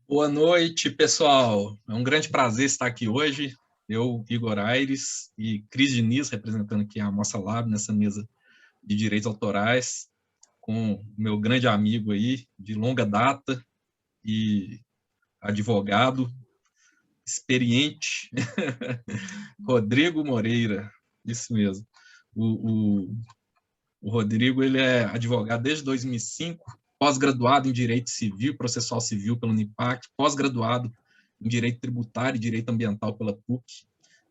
Boa noite, pessoal. É um grande prazer estar aqui hoje. Eu, Igor Aires e Cris Diniz, representando aqui a Mossa Lab nessa mesa de direitos autorais, com o meu grande amigo aí, de longa data e advogado experiente, Rodrigo Moreira. Isso mesmo. O Rodrigo ele é advogado desde 2005, pós-graduado em Direito Civil, Processual Civil pela Unipac, pós-graduado em Direito Tributário e Direito Ambiental pela PUC,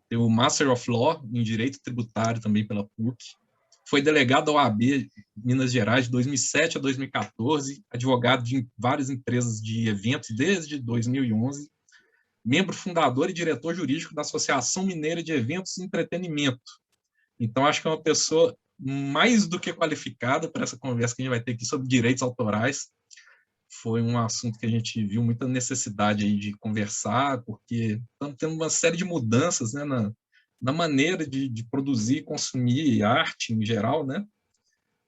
tem o Master of Law em Direito Tributário também pela PUC, foi delegado ao AB Minas Gerais de 2007 a 2014, advogado de várias empresas de eventos desde 2011, membro fundador e diretor jurídico da Associação Mineira de Eventos e Entretenimento. Então, acho que é uma pessoa mais do que qualificada para essa conversa que a gente vai ter aqui sobre direitos autorais. Foi um assunto que a gente viu muita necessidade aí de conversar, porque estamos tendo uma série de mudanças, né, na maneira de produzir e consumir arte em geral, né?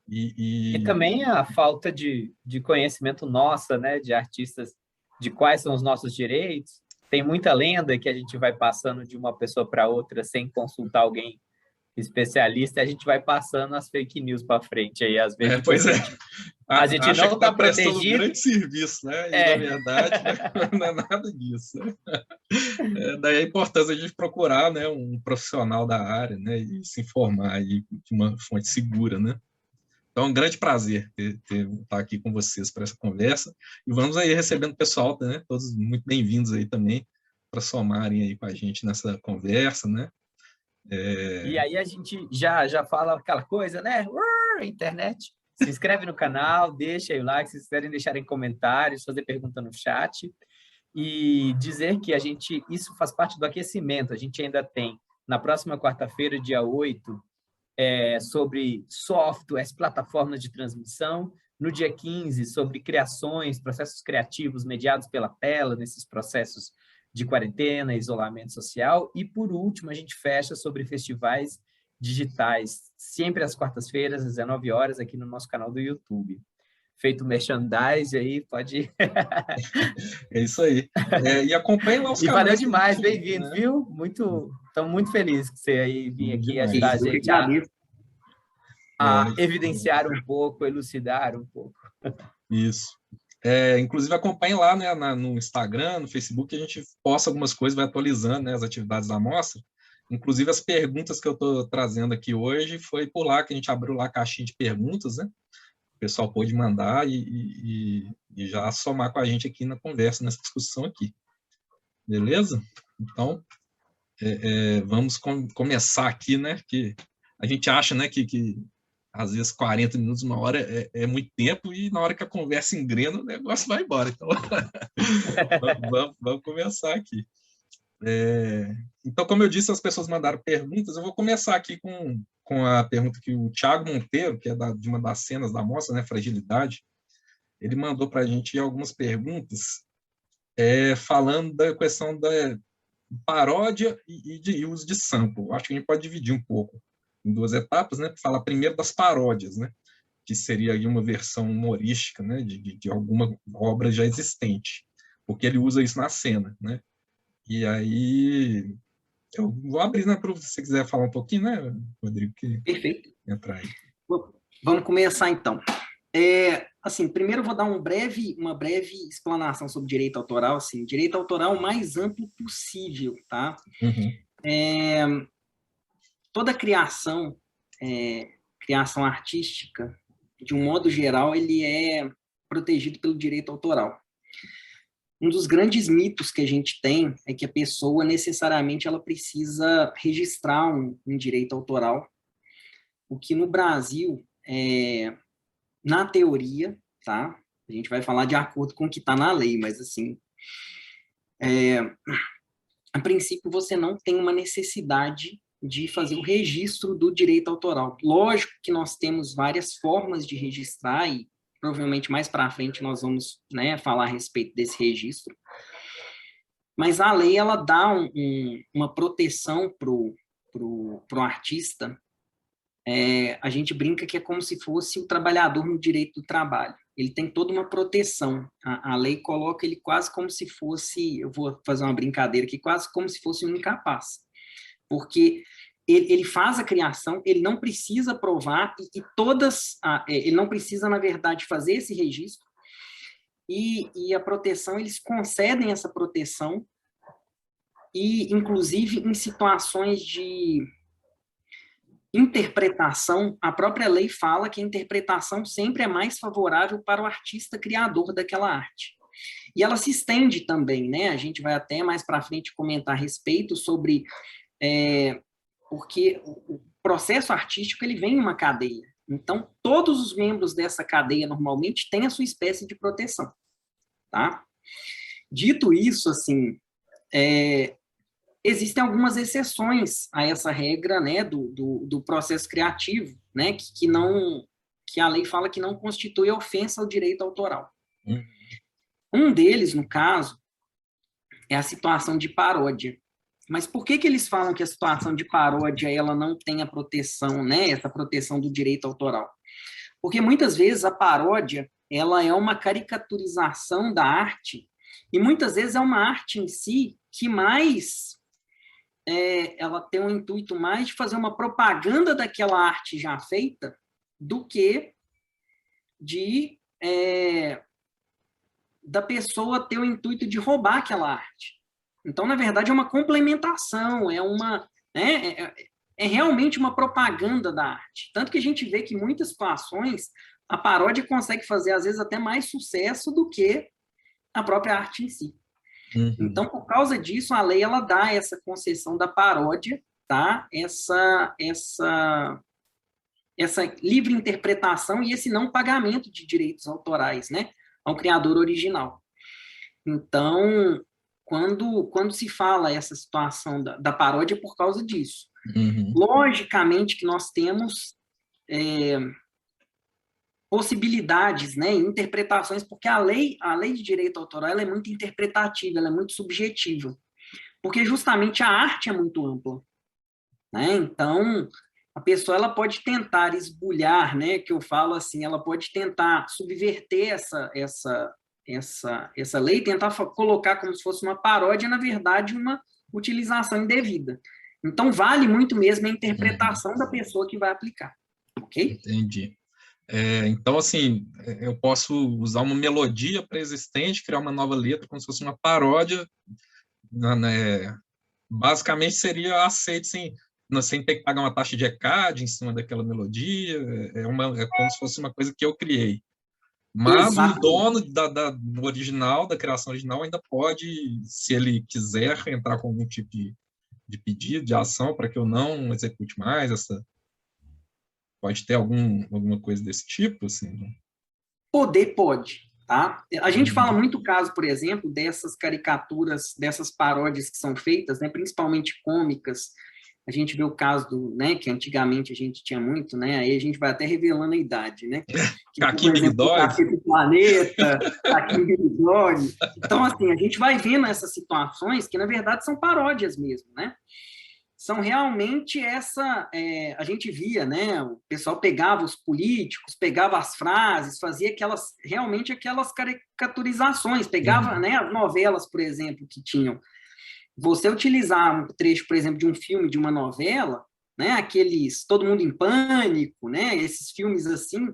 E também a falta de conhecimento nossa, né, de artistas, de quais são os nossos direitos. Tem muita lenda que a gente vai passando de uma pessoa para outra sem consultar alguém especialista, e a gente vai passando as fake news para frente. Aí, às vezes, Pois é. a gente Acha não que está está prestando um protegido. grande serviço, né? E, na verdade, não é nada disso. Daí a importância de procurar, né, um profissional da área, né, e se informar aí de uma fonte segura, né? Então, é um grande prazer estar aqui com vocês para essa conversa. E vamos aí recebendo o pessoal, né? Todos muito bem-vindos aí também, para somarem aí com a gente nessa conversa, né? E aí a gente já fala aquela coisa, né? Internet. Se inscreve no canal, deixa aí o like, se quiserem deixarem comentários, fazer pergunta no chat. E dizer que isso faz parte do aquecimento. A gente ainda tem, na próxima quarta-feira, dia 8, sobre softwares, plataformas de transmissão. No dia 15, sobre criações, processos criativos mediados pela tela, nesses processos de quarentena, isolamento social. E, por último, a gente fecha sobre festivais digitais, sempre às quartas-feiras, às 19 horas, aqui no nosso canal do YouTube. Feito merchandise aí, pode... É isso aí. E acompanhe lá os E valeu canais que a demais, gente... bem-vindo, Né? viu? Estamos muito felizes que você aí vir aqui ajudar a Demais. Eu que gente a agradeço. evidenciar um pouco, elucidar um pouco. Isso. Inclusive, acompanhe lá, né, no Instagram, no Facebook, a gente posta algumas coisas, vai atualizando, né, as atividades da mostra. Inclusive, as perguntas que eu estou trazendo aqui hoje foi por lá que a gente abriu lá a caixinha de perguntas, né? O pessoal pôde mandar e já somar com a gente aqui na conversa, nessa discussão aqui. Beleza? Então, vamos começar aqui, né? Que a gente acha, né, que às vezes 40 minutos, uma hora é muito tempo, e na hora que a conversa engrena, o negócio vai embora. Então, vamos começar aqui. Então, como eu disse, as pessoas mandaram perguntas. Eu vou começar aqui com a pergunta que o Thiago Monteiro, que é de uma das cenas da mostra, né, Fragilidade, ele mandou para a gente algumas perguntas falando da questão da paródia e de uso de sample. Acho que a gente pode dividir um pouco em duas etapas, né? Falar primeiro das paródias, né? Que seria aí uma versão humorística, né? De alguma obra já existente, porque ele usa isso na cena, né? E aí eu vou abrir, né, para você quiser falar um pouquinho, né, Rodrigo? Perfeito. Entrar aí. Vamos começar, então. Assim, primeiro eu vou dar uma breve explanação sobre direito autoral. Assim, direito autoral o mais amplo possível, tá? Uhum. Toda criação artística, de um modo geral, ele é protegido pelo direito autoral. Um dos grandes mitos que a gente tem é que a pessoa necessariamente ela precisa registrar um direito autoral, o que no Brasil, na teoria, tá? A gente vai falar de acordo com o que está na lei, mas assim, a princípio você não tem uma necessidade de fazer o registro do direito autoral. Lógico que nós temos várias formas de registrar e provavelmente mais para frente nós vamos, né, falar a respeito desse registro. Mas a lei ela dá uma proteção pro artista. A gente brinca que é como se fosse o trabalhador no direito do trabalho. ele tem toda uma proteção. A lei coloca ele quase como se fosse, eu vou fazer uma brincadeira aqui, quase como se fosse um incapaz. Porque ele faz a criação, ele não precisa provar, ele não precisa, na verdade, fazer esse registro, e a proteção, eles concedem essa proteção, e, inclusive, em situações de interpretação, a própria lei fala que a interpretação sempre é mais favorável para o artista criador daquela arte. E ela se estende também, né? A gente vai até mais para frente comentar a respeito sobre... porque o processo artístico, ele vem em uma cadeia. Então, todos os membros dessa cadeia, normalmente, têm a sua espécie de proteção, tá? Dito isso, assim, existem algumas exceções a essa regra, né, do processo criativo, né, que a lei fala que não constitui ofensa ao direito autoral. Um deles, no caso, é a situação de paródia. Mas por que eles falam que a situação de paródia ela não tem a proteção, né, essa proteção do direito autoral? Porque muitas vezes a paródia ela é uma caricaturização da arte, e muitas vezes é uma arte em si que mais ela tem um intuito mais de fazer uma propaganda daquela arte já feita do que da pessoa ter o intuito de roubar aquela arte. Então, na verdade, é uma complementação, é realmente uma propaganda da arte. Tanto que a gente vê que em muitas situações a paródia consegue fazer, às vezes, até mais sucesso do que a própria arte em si. Então, por causa disso, a lei ela dá essa concessão da paródia, tá? Essa livre interpretação e esse não pagamento de direitos autorais, né, ao criador original. Então, quando se fala essa situação da paródia, é por causa disso. Logicamente que nós temos possibilidades, né, interpretações, porque a lei de direito autoral ela é muito interpretativa, ela é muito subjetiva, porque justamente a arte é muito ampla, né? Então, a pessoa ela pode tentar esbulhar, né, que eu falo assim, ela pode tentar subverter essa lei, tentar colocar como se fosse uma paródia, na verdade, uma utilização indevida. Então, vale muito mesmo a interpretação da pessoa que vai aplicar, ok? Entendi. Então, assim, eu posso usar uma melodia pré-existente, criar uma nova letra, como se fosse uma paródia, né? Basicamente seria aceito sem ter que pagar uma taxa de ECAD em cima daquela melodia, é como se fosse uma coisa que eu criei. Mas o dono do original, da criação original, ainda pode, se ele quiser, entrar com algum tipo de pedido, de ação, para que eu não execute mais Pode ter alguma coisa desse tipo, assim? Pode, tá? A gente fala muito caso, por exemplo, dessas caricaturas, dessas paródias que são feitas, né, principalmente cômicas. A gente vê o caso né, que antigamente a gente tinha muito, né? Aí a gente vai até revelando a idade, né? Caquinho Mini Dog. Caquinho Planeta, Caquinho Mini Dog. Então, assim, a gente vai vendo essas situações que, na verdade, são paródias mesmo, né? São realmente a gente via, né, o pessoal pegava os políticos, pegava as frases, fazia realmente aquelas caricaturizações, pegava, né, as novelas, por exemplo, que tinham. Você utilizar um trecho, por exemplo, de um filme, de uma novela, né, aqueles Todo Mundo em Pânico, né, esses filmes assim,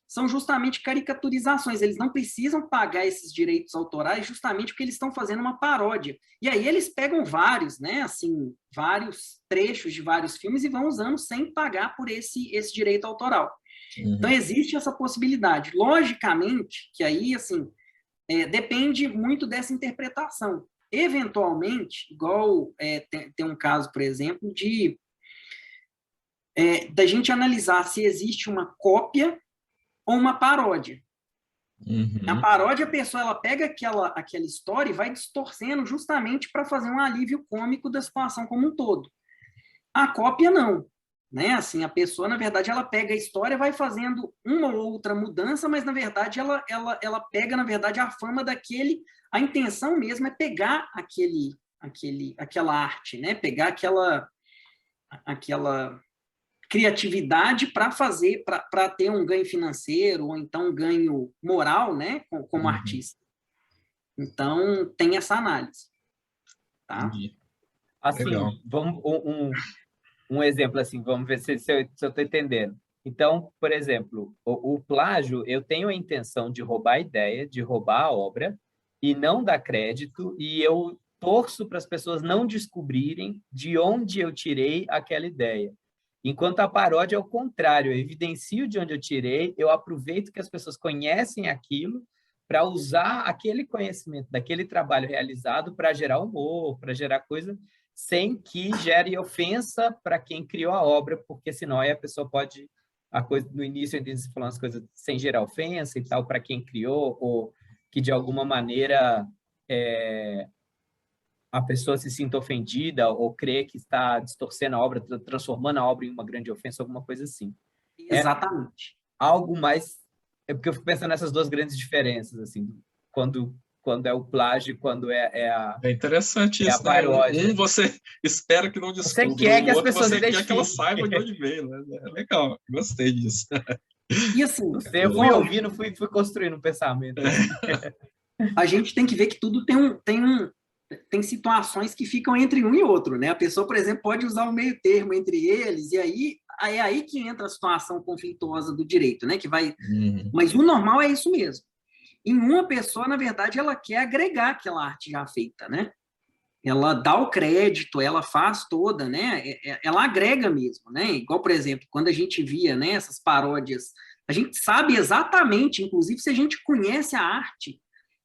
são justamente caricaturizações, eles não precisam pagar esses direitos autorais justamente porque eles estão fazendo uma paródia. E aí eles pegam vários, né, assim, vários trechos de vários filmes e vão usando sem pagar por esse direito autoral. Então, existe essa possibilidade. Logicamente, que aí, assim, depende muito dessa interpretação. Eventualmente, igual tem um caso, por exemplo, da gente analisar se existe uma cópia ou uma paródia. A paródia, a pessoa ela pega aquela história e vai distorcendo justamente para fazer um alívio cômico da situação como um todo. A cópia não, né? Assim, a pessoa, na verdade, ela pega a história, vai fazendo uma ou outra mudança, mas, na verdade, ela pega, na verdade, a fama a intenção mesmo é pegar aquela arte, né? Pegar aquela criatividade para fazer, para ter um ganho financeiro, ou então um ganho moral, né, como artista. Então, tem essa análise. Tá? Assim, vamos, um exemplo, assim, vamos ver se eu estou entendendo. Então, por exemplo, o plágio, eu tenho a intenção de roubar a ideia, de roubar a obra, e não dar crédito, e eu torço para as pessoas não descobrirem de onde eu tirei aquela ideia. Enquanto a paródia é o contrário, eu evidencio de onde eu tirei, eu aproveito que as pessoas conhecem aquilo para usar aquele conhecimento daquele trabalho realizado para gerar humor, para gerar coisa, sem que gere ofensa para quem criou a obra, porque senão aí a pessoa pode, a coisa no início eu disse falando as coisas sem gerar ofensa e tal para quem criou, ou que de alguma maneira a pessoa se sinta ofendida ou crê que está distorcendo a obra, transformando a obra em uma grande ofensa, alguma coisa assim. Exatamente. Algo mais... É porque eu fico pensando nessas duas grandes diferenças, assim, quando é o plágio, quando é a... É interessante isso, a paródia. Um você espera que não descubra, você quer que as pessoas você quer que ela saiba de onde veio, né? É legal, gostei disso. E assim... Não sei, eu fui ouvindo, fui construindo um pensamento. A gente tem que ver que tudo tem situações que ficam entre um e outro, né? A pessoa, por exemplo, pode usar o meio termo entre eles, e aí é aí que entra a situação conflituosa do direito, né? Que vai... Mas o normal é isso mesmo. Em uma pessoa, na verdade, ela quer agregar aquela arte já feita, né? Ela dá o crédito, ela faz toda, né? Ela agrega mesmo, né? Igual, por exemplo, quando a gente via, né, essas paródias, a gente sabe exatamente, inclusive, se a gente conhece a arte,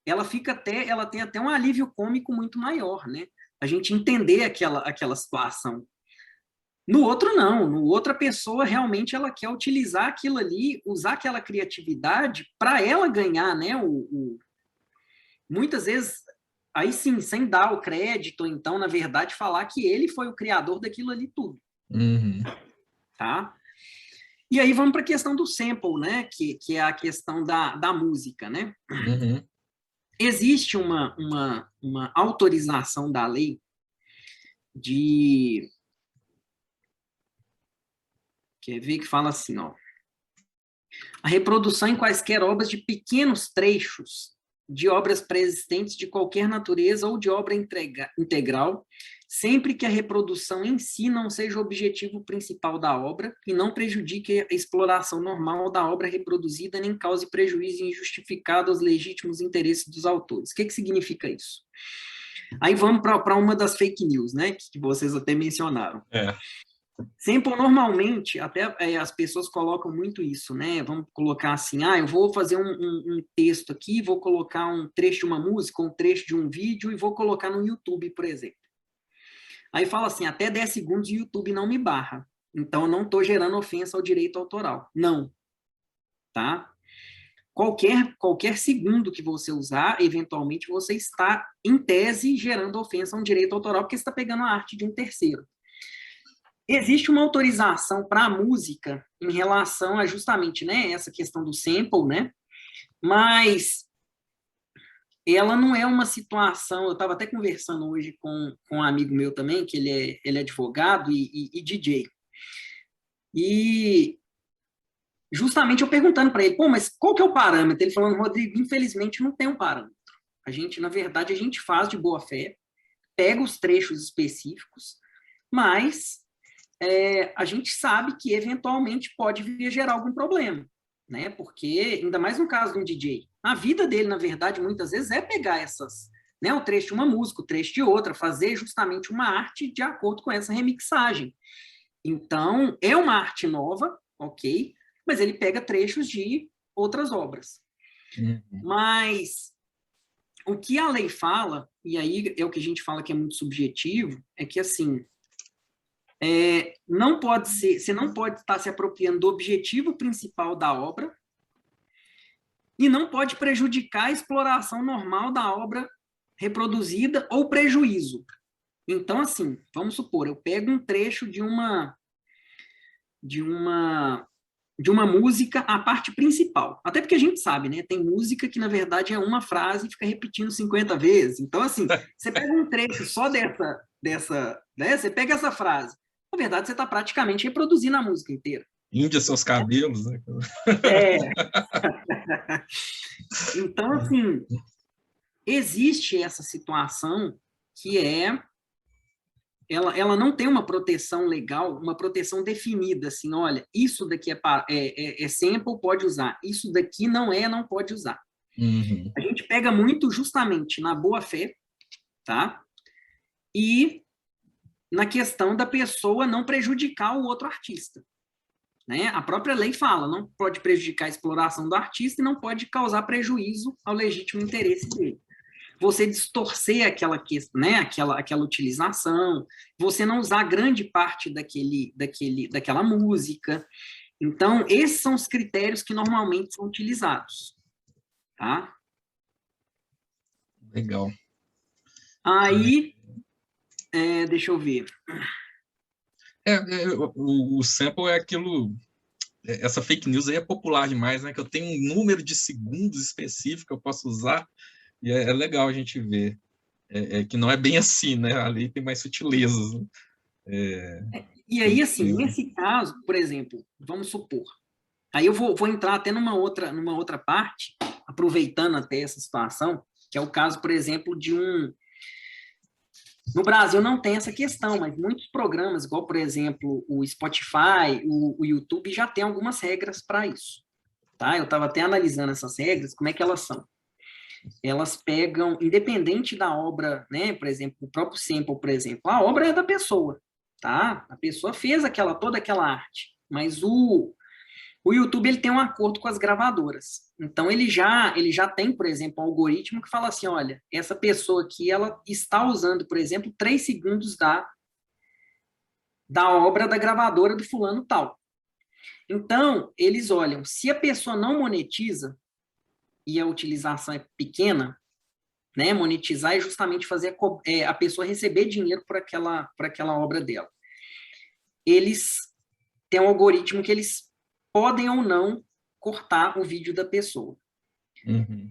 ela tem até um alívio cômico muito maior, né? A gente entender aquela situação. No outro, não. No outro, a pessoa realmente ela quer utilizar aquilo ali, usar aquela criatividade para ela ganhar, né? Muitas vezes, aí sim, sem dar o crédito, então, na verdade, falar que ele foi o criador daquilo ali tudo. Tá? E aí vamos para a questão do sample, né? Que é a questão da música, né? Existe uma autorização da lei de... Quer ver que fala assim, ó. A reprodução em quaisquer obras de pequenos trechos de obras pré-existentes de qualquer natureza ou de obra integral, sempre que a reprodução em si não seja o objetivo principal da obra e não prejudique a exploração normal da obra reproduzida, nem cause prejuízo injustificado aos legítimos interesses dos autores. O que significa isso? Aí vamos para uma das fake news, né, que vocês até mencionaram. Sample, normalmente, até as pessoas colocam muito isso, né? Vamos colocar assim, eu vou fazer um texto aqui, vou colocar um trecho de uma música, um trecho de um vídeo e vou colocar no YouTube, por exemplo. Aí fala assim, até 10 segundos o YouTube não me barra. Então, eu não estou gerando ofensa ao direito autoral. Não. Tá? Qualquer segundo que você usar, eventualmente, você está, em tese, gerando ofensa a um direito autoral, porque você está pegando a arte de um terceiro. Existe uma autorização para a música em relação a justamente, né, essa questão do sample, né? Mas ela não é uma situação... Eu estava até conversando hoje com um amigo meu também, que ele é advogado e DJ. E justamente eu perguntando para ele, mas qual que é o parâmetro? Ele falando, Rodrigo, infelizmente não tem um parâmetro. Na verdade, a gente faz de boa fé, pega os trechos específicos, mas... a gente sabe que, eventualmente, pode vir a gerar algum problema, né? Porque, ainda mais no caso de um DJ, a vida dele, na verdade, muitas vezes é pegar né, o trecho de uma música, o trecho de outra, fazer justamente uma arte de acordo com essa remixagem. Então, é uma arte nova, ok, mas ele pega trechos de outras obras. Mas o que a lei fala, e aí é o que a gente fala que é muito subjetivo, é que, assim... não pode ser, você não pode estar se apropriando do objetivo principal da obra e não pode prejudicar a exploração normal da obra reproduzida ou prejuízo. Então, assim, vamos supor, eu pego um trecho de uma música, a parte principal. Até porque a gente sabe, né? Tem música que, na verdade, é uma frase e fica repetindo 50 vezes. Então, assim, você pega um trecho só dessa, né? Você pega essa frase, na verdade, você está praticamente reproduzindo a música inteira. Índia seus cabelos, né? É. Então, assim, existe essa situação que ela não tem uma proteção legal, uma proteção definida, assim, olha, isso daqui é sample, pode usar, isso daqui não pode usar. Uhum. A gente pega muito justamente na boa-fé, tá? E na questão da pessoa não prejudicar o outro artista. Né? A própria lei fala, não pode prejudicar a exploração do artista e não pode causar prejuízo ao legítimo interesse dele. Você distorcer aquela questão, né? aquela utilização, você não usar grande parte daquela música. Então, esses são os critérios que normalmente são utilizados. Tá? Legal. Aí, deixa eu ver. O sample é aquilo... Essa fake news aí é popular demais, né? Que eu tenho um número de segundos específico que eu posso usar, e é legal a gente ver que não é bem assim, né? A lei tem mais sutilezas. Né? E aí, assim, nesse caso, por exemplo, vamos supor, aí eu vou entrar até numa outra parte, aproveitando até essa situação, que é o caso, por exemplo, de No Brasil não tem essa questão, mas muitos programas, igual, por exemplo, o Spotify, o YouTube, já tem algumas regras para isso. Tá? Eu estava até analisando essas regras, como é que elas são. Elas pegam, independente da obra, né? Por exemplo, o próprio sample, por exemplo, a obra é da pessoa, tá? A pessoa fez toda aquela arte, mas o YouTube ele tem um acordo com as gravadoras. Então ele já tem, por exemplo, um algoritmo que fala assim, olha, essa pessoa aqui ela está usando, por exemplo, 3 segundos da obra da gravadora do fulano tal. Então, eles olham, se a pessoa não monetiza e a utilização é pequena, né, monetizar é justamente fazer a pessoa receber dinheiro por aquela obra dela. Eles têm um algoritmo que eles podem ou não cortar o vídeo da pessoa. Uhum.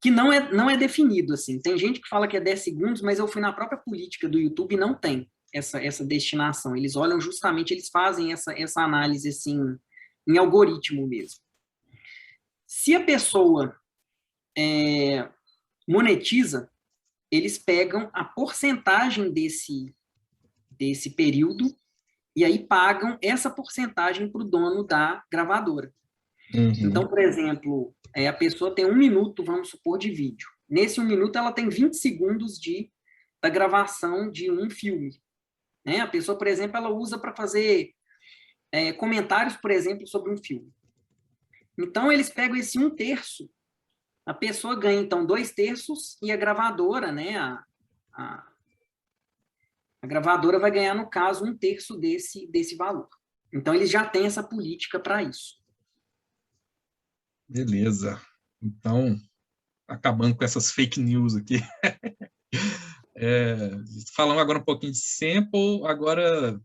Que não é definido, assim. Tem gente que fala que é 10 segundos, mas eu fui na própria política do YouTube e não tem essa destinação. Eles olham justamente, eles fazem essa análise, assim, em algoritmo mesmo. Se a pessoa monetiza, eles pegam a porcentagem desse período e aí pagam essa porcentagem para o dono da gravadora. Uhum. Então, por exemplo, a pessoa tem 1 minuto, vamos supor, de vídeo. Nesse 1 minuto, ela tem 20 segundos da gravação de um filme. Né? A pessoa, por exemplo, ela usa para fazer comentários, por exemplo, sobre um filme. Então, eles pegam esse 1/3, a pessoa ganha, então, 2/3 e a gravadora, né, a gravadora vai ganhar, no caso, 1/3 desse valor. Então, eles já têm essa política para isso. Beleza. Então, acabando com essas fake news aqui. Falando agora um pouquinho de sample, agora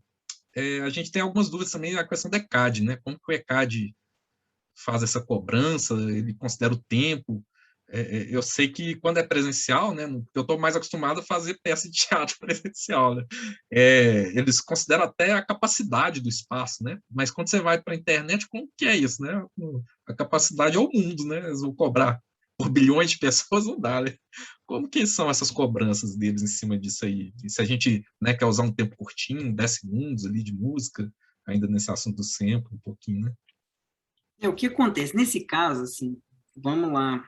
a gente tem algumas dúvidas também na questão do ECAD, né? Como que o ECAD faz essa cobrança, ele considera o tempo. Eu sei que quando é presencial, né, eu estou mais acostumado a fazer peça de teatro presencial, né? Eles consideram até a capacidade do espaço, né? Mas quando você vai para a internet, como que é isso, né? A capacidade é o mundo, né? Eles vão cobrar por bilhões de pessoas, não dá, né? Como que são essas cobranças deles em cima disso aí? E se a gente, né, quer usar um tempo curtinho, 10 segundos ali de música, ainda nesse assunto do sample, um pouquinho, né? O que acontece? Nesse caso, assim, vamos lá.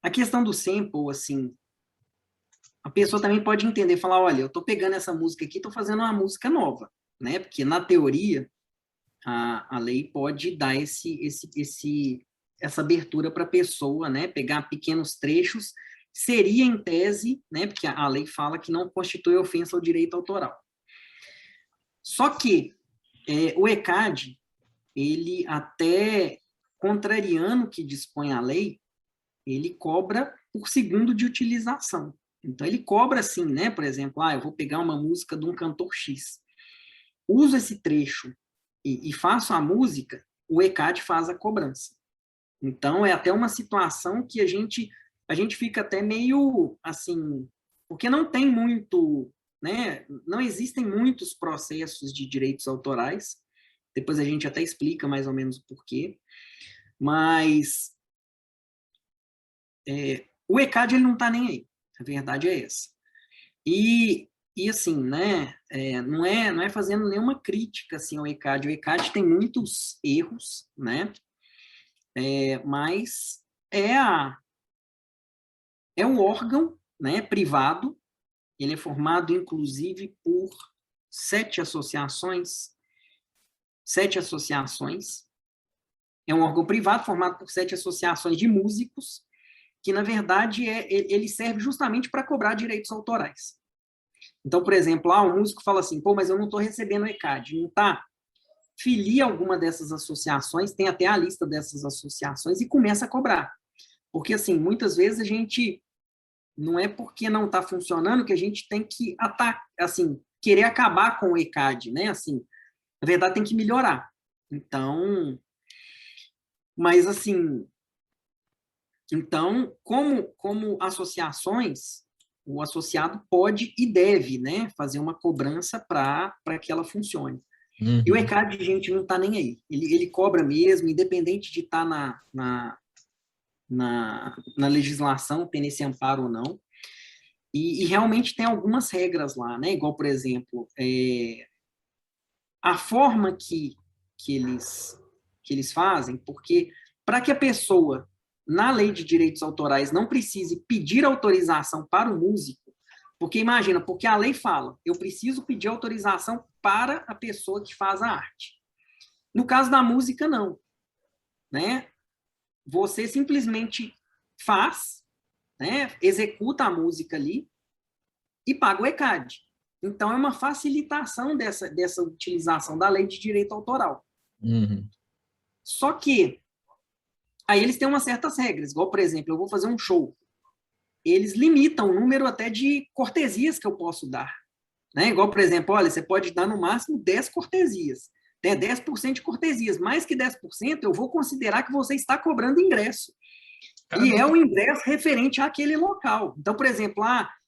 A questão do sample, assim, a pessoa também pode entender, falar, olha, eu estou pegando essa música aqui, estou fazendo uma música nova, né? Porque, na teoria, a lei pode dar essa abertura para a pessoa, né? Pegar pequenos trechos, seria em tese, né? Porque a lei fala que não constitui ofensa ao direito autoral. Só que o ECAD, ele até contrariando o que dispõe a lei, ele cobra por segundo de utilização. Então, ele cobra assim, né? Por exemplo, eu vou pegar uma música de um cantor X, uso esse trecho e faço a música, o ECAD faz a cobrança. Então, é até uma situação que a gente fica até meio, assim, porque não tem muito né, não existem muitos processos de direitos autorais, depois a gente até explica mais ou menos o porquê, mas o ECAD ele não está nem aí, a verdade é essa. E assim, né, não é fazendo nenhuma crítica assim, ao ECAD. O ECAD tem muitos erros, né, mas é um órgão, né, privado. Ele é formado, inclusive, por 7 associações. 7 associações. É um órgão privado formado por 7 associações de músicos, que, na verdade, ele serve justamente para cobrar direitos autorais. Então, por exemplo, o músico fala assim, pô, mas eu não estou recebendo o ECAD, não está? Filia alguma dessas associações, tem até a lista dessas associações e começa a cobrar. Porque, assim, muitas vezes a gente, não é porque não está funcionando que a gente tem que, assim, querer acabar com o ECAD, né? Assim, na verdade, tem que melhorar. Então, mas, assim, então, como associações, o associado pode e deve, né, fazer uma cobrança para que ela funcione. Uhum. E o ECAD, gente, não está nem aí. Ele cobra mesmo, independente de estar na legislação, tem esse amparo ou não. E realmente tem algumas regras lá, né? Igual, por exemplo, a forma que eles fazem, porque para que a pessoa, na lei de direitos autorais, não precise pedir autorização para o músico, porque imagina, porque a lei fala, eu preciso pedir autorização para a pessoa que faz a arte. No caso da música, não. Né? Você simplesmente faz, né? Executa a música ali e paga o ECAD. Então, é uma facilitação dessa utilização da lei de direito autoral. Uhum. Só que aí eles têm umas certas regras, igual, por exemplo, eu vou fazer um show. Eles limitam o número até de cortesias que eu posso dar. Né? Igual, por exemplo, olha, você pode dar no máximo 10 cortesias. 10% de cortesias. Mais que 10%, eu vou considerar que você está cobrando ingresso. Caramba. E é o ingresso referente àquele local. Então, por exemplo,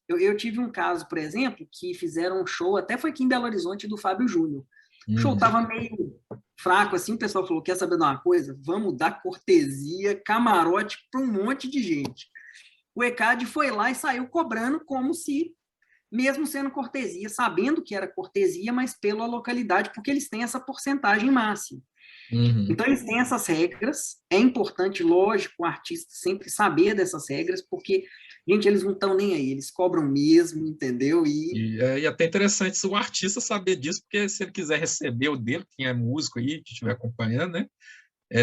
eu tive um caso, por exemplo, que fizeram um show, até foi aqui em Belo Horizonte, do Fábio Júnior. O show estava meio fraco, assim, o pessoal falou, quer saber de uma coisa? Vamos dar cortesia, camarote para um monte de gente. O ECAD foi lá e saiu cobrando como se, mesmo sendo cortesia, sabendo que era cortesia, mas pela localidade, porque eles têm essa porcentagem máxima. Uhum. Então, eles têm essas regras. É importante, lógico, o artista sempre saber dessas regras, porque, gente, eles não estão nem aí, eles cobram mesmo, entendeu? E é até interessante o artista saber disso, porque se ele quiser receber o dele, quem é músico aí, que estiver acompanhando, né,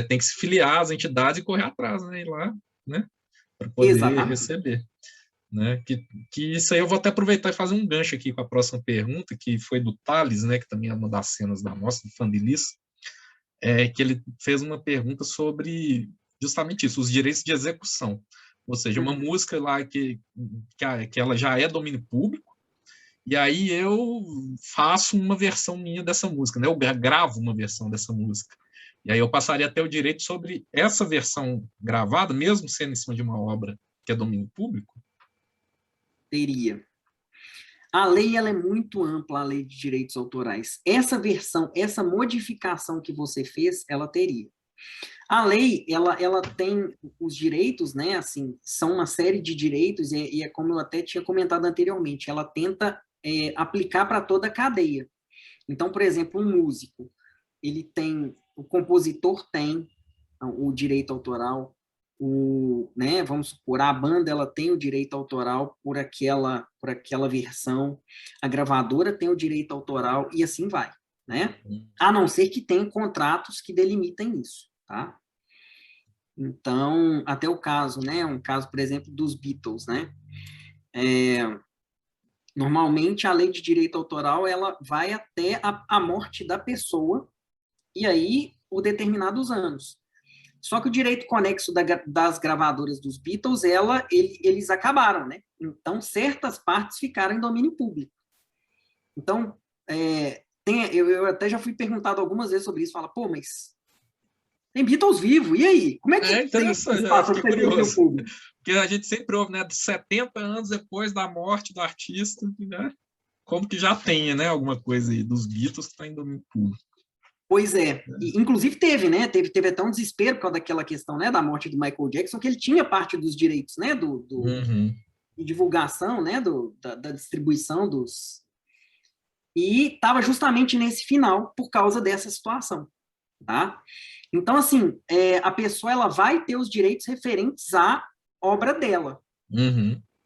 tem que se filiar às entidades e correr atrás, né, ir lá, né, para poder Exatamente. receber. Né, que isso aí eu vou até aproveitar e fazer um gancho aqui com a próxima pergunta, que foi do Thales, né, que também é uma das cenas da nossa, do Fandelis, que ele fez uma pergunta sobre justamente isso, os direitos de execução. Ou seja, uma música lá que ela já é domínio público, e aí eu faço uma versão minha dessa música, né? Eu gravo uma versão dessa música. E aí eu passaria até o direito sobre essa versão gravada, mesmo sendo em cima de uma obra que é domínio público? Teria. A lei ela é muito ampla, a lei de direitos autorais. Essa versão, essa modificação que você fez, ela teria. A lei, ela tem os direitos, né, assim, são uma série de direitos, e é como eu até tinha comentado anteriormente, ela tenta aplicar para toda a cadeia. Então, por exemplo, um músico, ele tem, o compositor tem o direito autoral, né, vamos supor, a banda ela tem o direito autoral por aquela versão, a gravadora tem o direito autoral, e assim vai, né? A não ser que tenha contratos que delimitem isso. Tá? Então, até o caso, né? Um caso, por exemplo, dos Beatles, né? Normalmente, a lei de direito autoral, ela vai até a morte da pessoa, e aí, por determinados anos. Só que o direito conexo das gravadoras dos Beatles, eles acabaram, né? Então, certas partes ficaram em domínio público. Então, eu até já fui perguntado algumas vezes sobre isso, fala, pô, mas tem Beatles vivo, e aí? Como é que interessante, fiquei curioso. Porque a gente sempre ouve, né, 70 anos depois da morte do artista, né, como que já tenha, né, alguma coisa aí dos Beatles que está em domínio público. Pois é. E, inclusive teve, né? Teve até um desespero por causa daquela questão, né, da morte do Michael Jackson, que ele tinha parte dos direitos, né, de divulgação, né, da distribuição dos... E estava justamente nesse final por causa dessa situação, tá? Então, assim, a pessoa ela vai ter os direitos referentes à obra dela.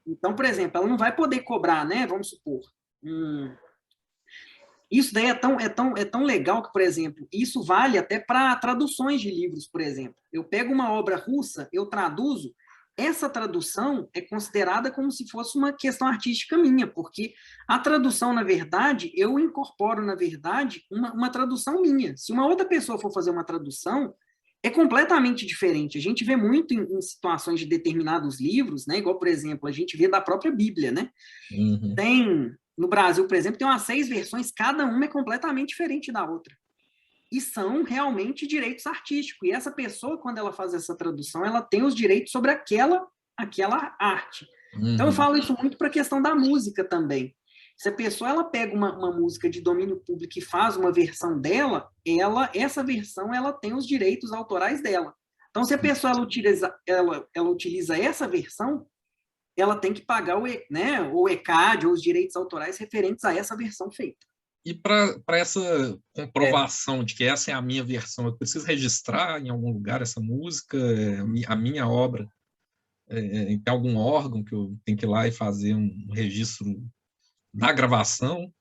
Então, por exemplo, ela não vai poder cobrar, né? Vamos supor. Isso daí é tão legal que, por exemplo, isso vale até para traduções de livros, por exemplo. Eu pego uma obra russa, eu traduzo, essa tradução é considerada como se fosse uma questão artística minha, porque a tradução, na verdade, eu incorporo, na verdade, uma tradução minha. Se uma outra pessoa for fazer uma tradução, é completamente diferente. A gente vê muito em situações de determinados livros, né? Igual, por exemplo, a gente vê da própria Bíblia, né? No Brasil, por exemplo, tem umas 6 versões, cada uma é completamente diferente da outra. E são realmente direitos artísticos. E essa pessoa, quando ela faz essa tradução, ela tem os direitos sobre aquela arte. Então, eu falo isso muito para a questão da música também. Se a pessoa ela pega uma música de domínio público e faz uma versão dela, essa versão ela tem os direitos autorais dela. Então, se a pessoa ela utiliza essa versão, ela tem que pagar o ECAD ou os direitos autorais referentes a essa versão feita. E para essa comprovação de que essa é a minha versão, eu preciso registrar em algum lugar essa música, a minha obra, tem algum órgão que eu tenho que ir lá e fazer um registro da gravação?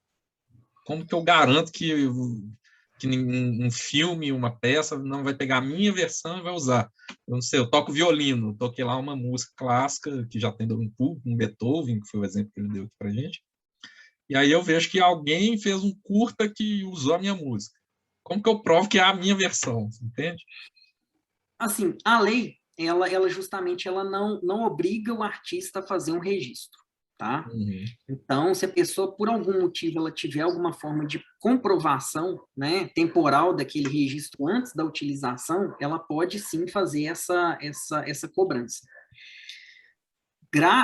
Como que eu garanto que um filme, uma peça, não vai pegar a minha versão e vai usar? Eu não sei, eu toco violino, toquei lá uma música clássica que já tem domínio público, um Beethoven, que foi o exemplo que ele deu aqui para a gente. E aí eu vejo que alguém fez um curta que usou a minha música. Como que eu provo que é a minha versão? Entende? Assim, a lei, ela justamente ela não obriga o artista a fazer um registro, tá? Então, se a pessoa, por algum motivo, ela tiver alguma forma de comprovação, né, temporal daquele registro antes da utilização, ela pode sim fazer essa cobrança.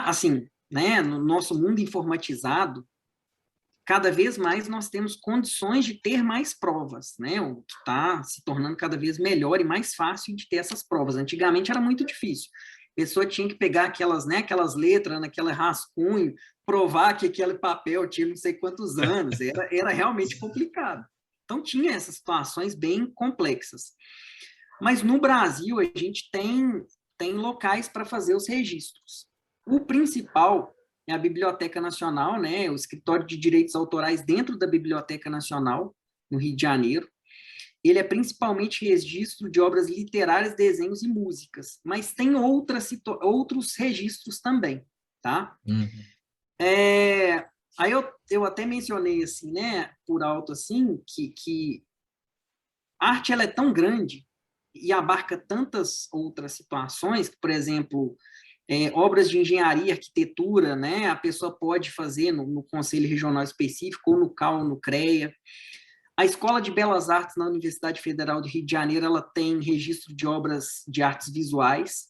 Assim, né, no nosso mundo informatizado, cada vez mais nós temos condições de ter mais provas, né? O que está se tornando cada vez melhor e mais fácil de ter essas provas. Antigamente era muito difícil. A pessoa tinha que pegar aquelas letras, naquele rascunho, provar que aquele papel tinha não sei quantos anos. Era realmente complicado. Então, tinha essas situações bem complexas. Mas no Brasil, a gente tem locais para fazer os registros. O principal é a Biblioteca Nacional, né, o Escritório de Direitos Autorais dentro da Biblioteca Nacional, no Rio de Janeiro. Ele é principalmente registro de obras literárias, desenhos e músicas, mas tem outros registros também, tá? Aí eu até mencionei, assim, né, por alto, assim, que a arte ela é tão grande e abarca tantas outras situações, que, por exemplo... obras de engenharia, arquitetura, né? A pessoa pode fazer no Conselho Regional Específico, ou no CAU, ou no CREA. A Escola de Belas Artes na Universidade Federal do Rio de Janeiro, ela tem registro de obras de artes visuais.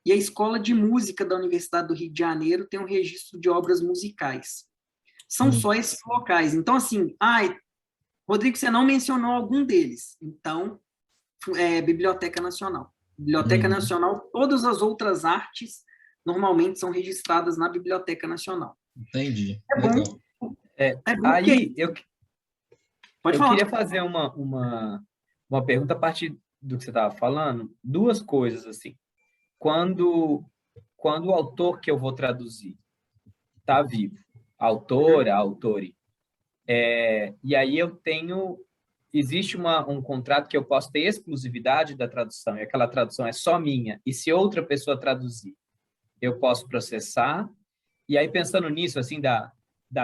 E a Escola de Música da Universidade do Rio de Janeiro tem um registro de obras musicais. São só esses locais. Então, assim, Rodrigo, você não mencionou algum deles. Então, Biblioteca Nacional. Biblioteca Nacional, todas as outras artes normalmente são registradas na Biblioteca Nacional. Entendi. É bom. Bom aí, eu queria fazer uma pergunta a partir do que você estava falando. 2 coisas, assim. Quando o autor que eu vou traduzir está vivo, autora, autore, e aí existe um contrato que eu posso ter exclusividade da tradução, e aquela tradução é só minha, e se outra pessoa traduzir, eu posso processar. E aí, pensando nisso, assim, da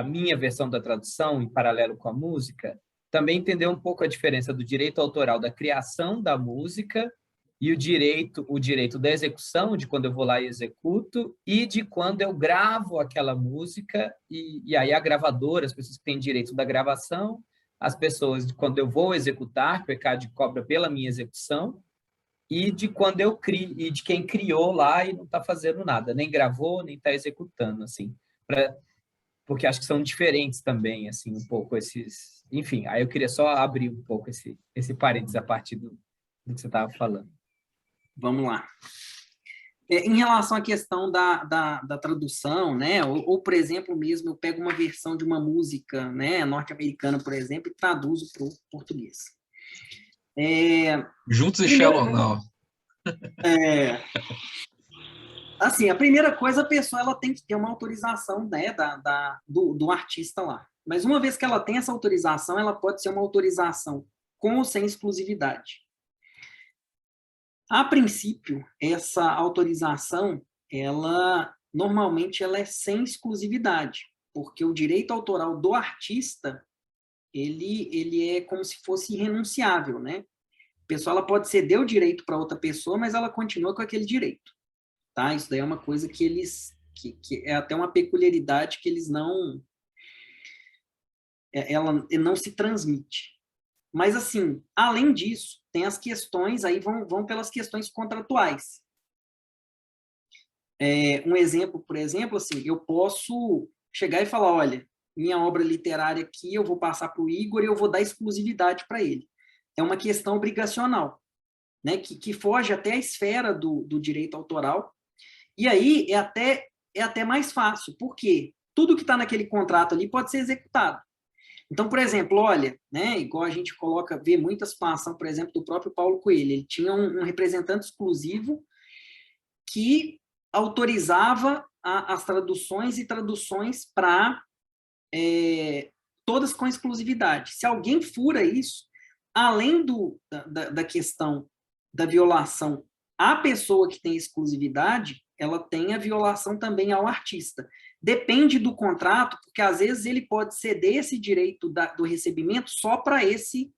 minha versão da tradução, em paralelo com a música, também entender um pouco a diferença do direito autoral da criação da música e o direito da execução, de quando eu vou lá e executo, e de quando eu gravo aquela música, e aí a gravadora, as pessoas que têm direito da gravação, as pessoas de quando eu vou executar, que o ECAD cobra pela minha execução, e de quando eu crio, e de quem criou lá e não está fazendo nada, nem gravou, nem está executando, assim. porque acho que são diferentes também, assim, um pouco esses... Enfim, aí eu queria só abrir um pouco esse parênteses a partir do que você estava falando. Vamos lá. Em relação à questão da tradução, né, ou, por exemplo, mesmo eu pego uma versão de uma música, né, norte-americana, por exemplo, e traduzo para o português. Juntos e Shallow Now. Assim, a primeira coisa, a pessoa ela tem que ter uma autorização, né, do artista lá. Mas uma vez que ela tem essa autorização, ela pode ser uma autorização com ou sem exclusividade. A princípio, essa autorização, normalmente ela é sem exclusividade, porque o direito autoral do artista, ele é como se fosse irrenunciável, né? A pessoa ela pode ceder o direito para outra pessoa, mas ela continua com aquele direito, tá? Isso daí é uma coisa que que é até uma peculiaridade que eles não... ela não se transmite. Mas, assim, além disso, tem as questões, aí vão pelas questões contratuais. Um exemplo, por exemplo, assim, eu posso chegar e falar, olha, minha obra literária aqui, eu vou passar para o Igor e eu vou dar exclusividade para ele. É uma questão obrigacional, né, que foge até a esfera do direito autoral, e aí é até mais fácil, porque tudo que está naquele contrato ali pode ser executado. Então, por exemplo, olha, né, igual a gente vê muita situação, por exemplo, do próprio Paulo Coelho, ele tinha um representante exclusivo que autorizava as traduções e traduções para todas com exclusividade. Se alguém fura isso, além da questão da violação à pessoa que tem exclusividade, ela tem a violação também ao artista. Depende do contrato, porque às vezes ele pode ceder esse direito do recebimento só para esse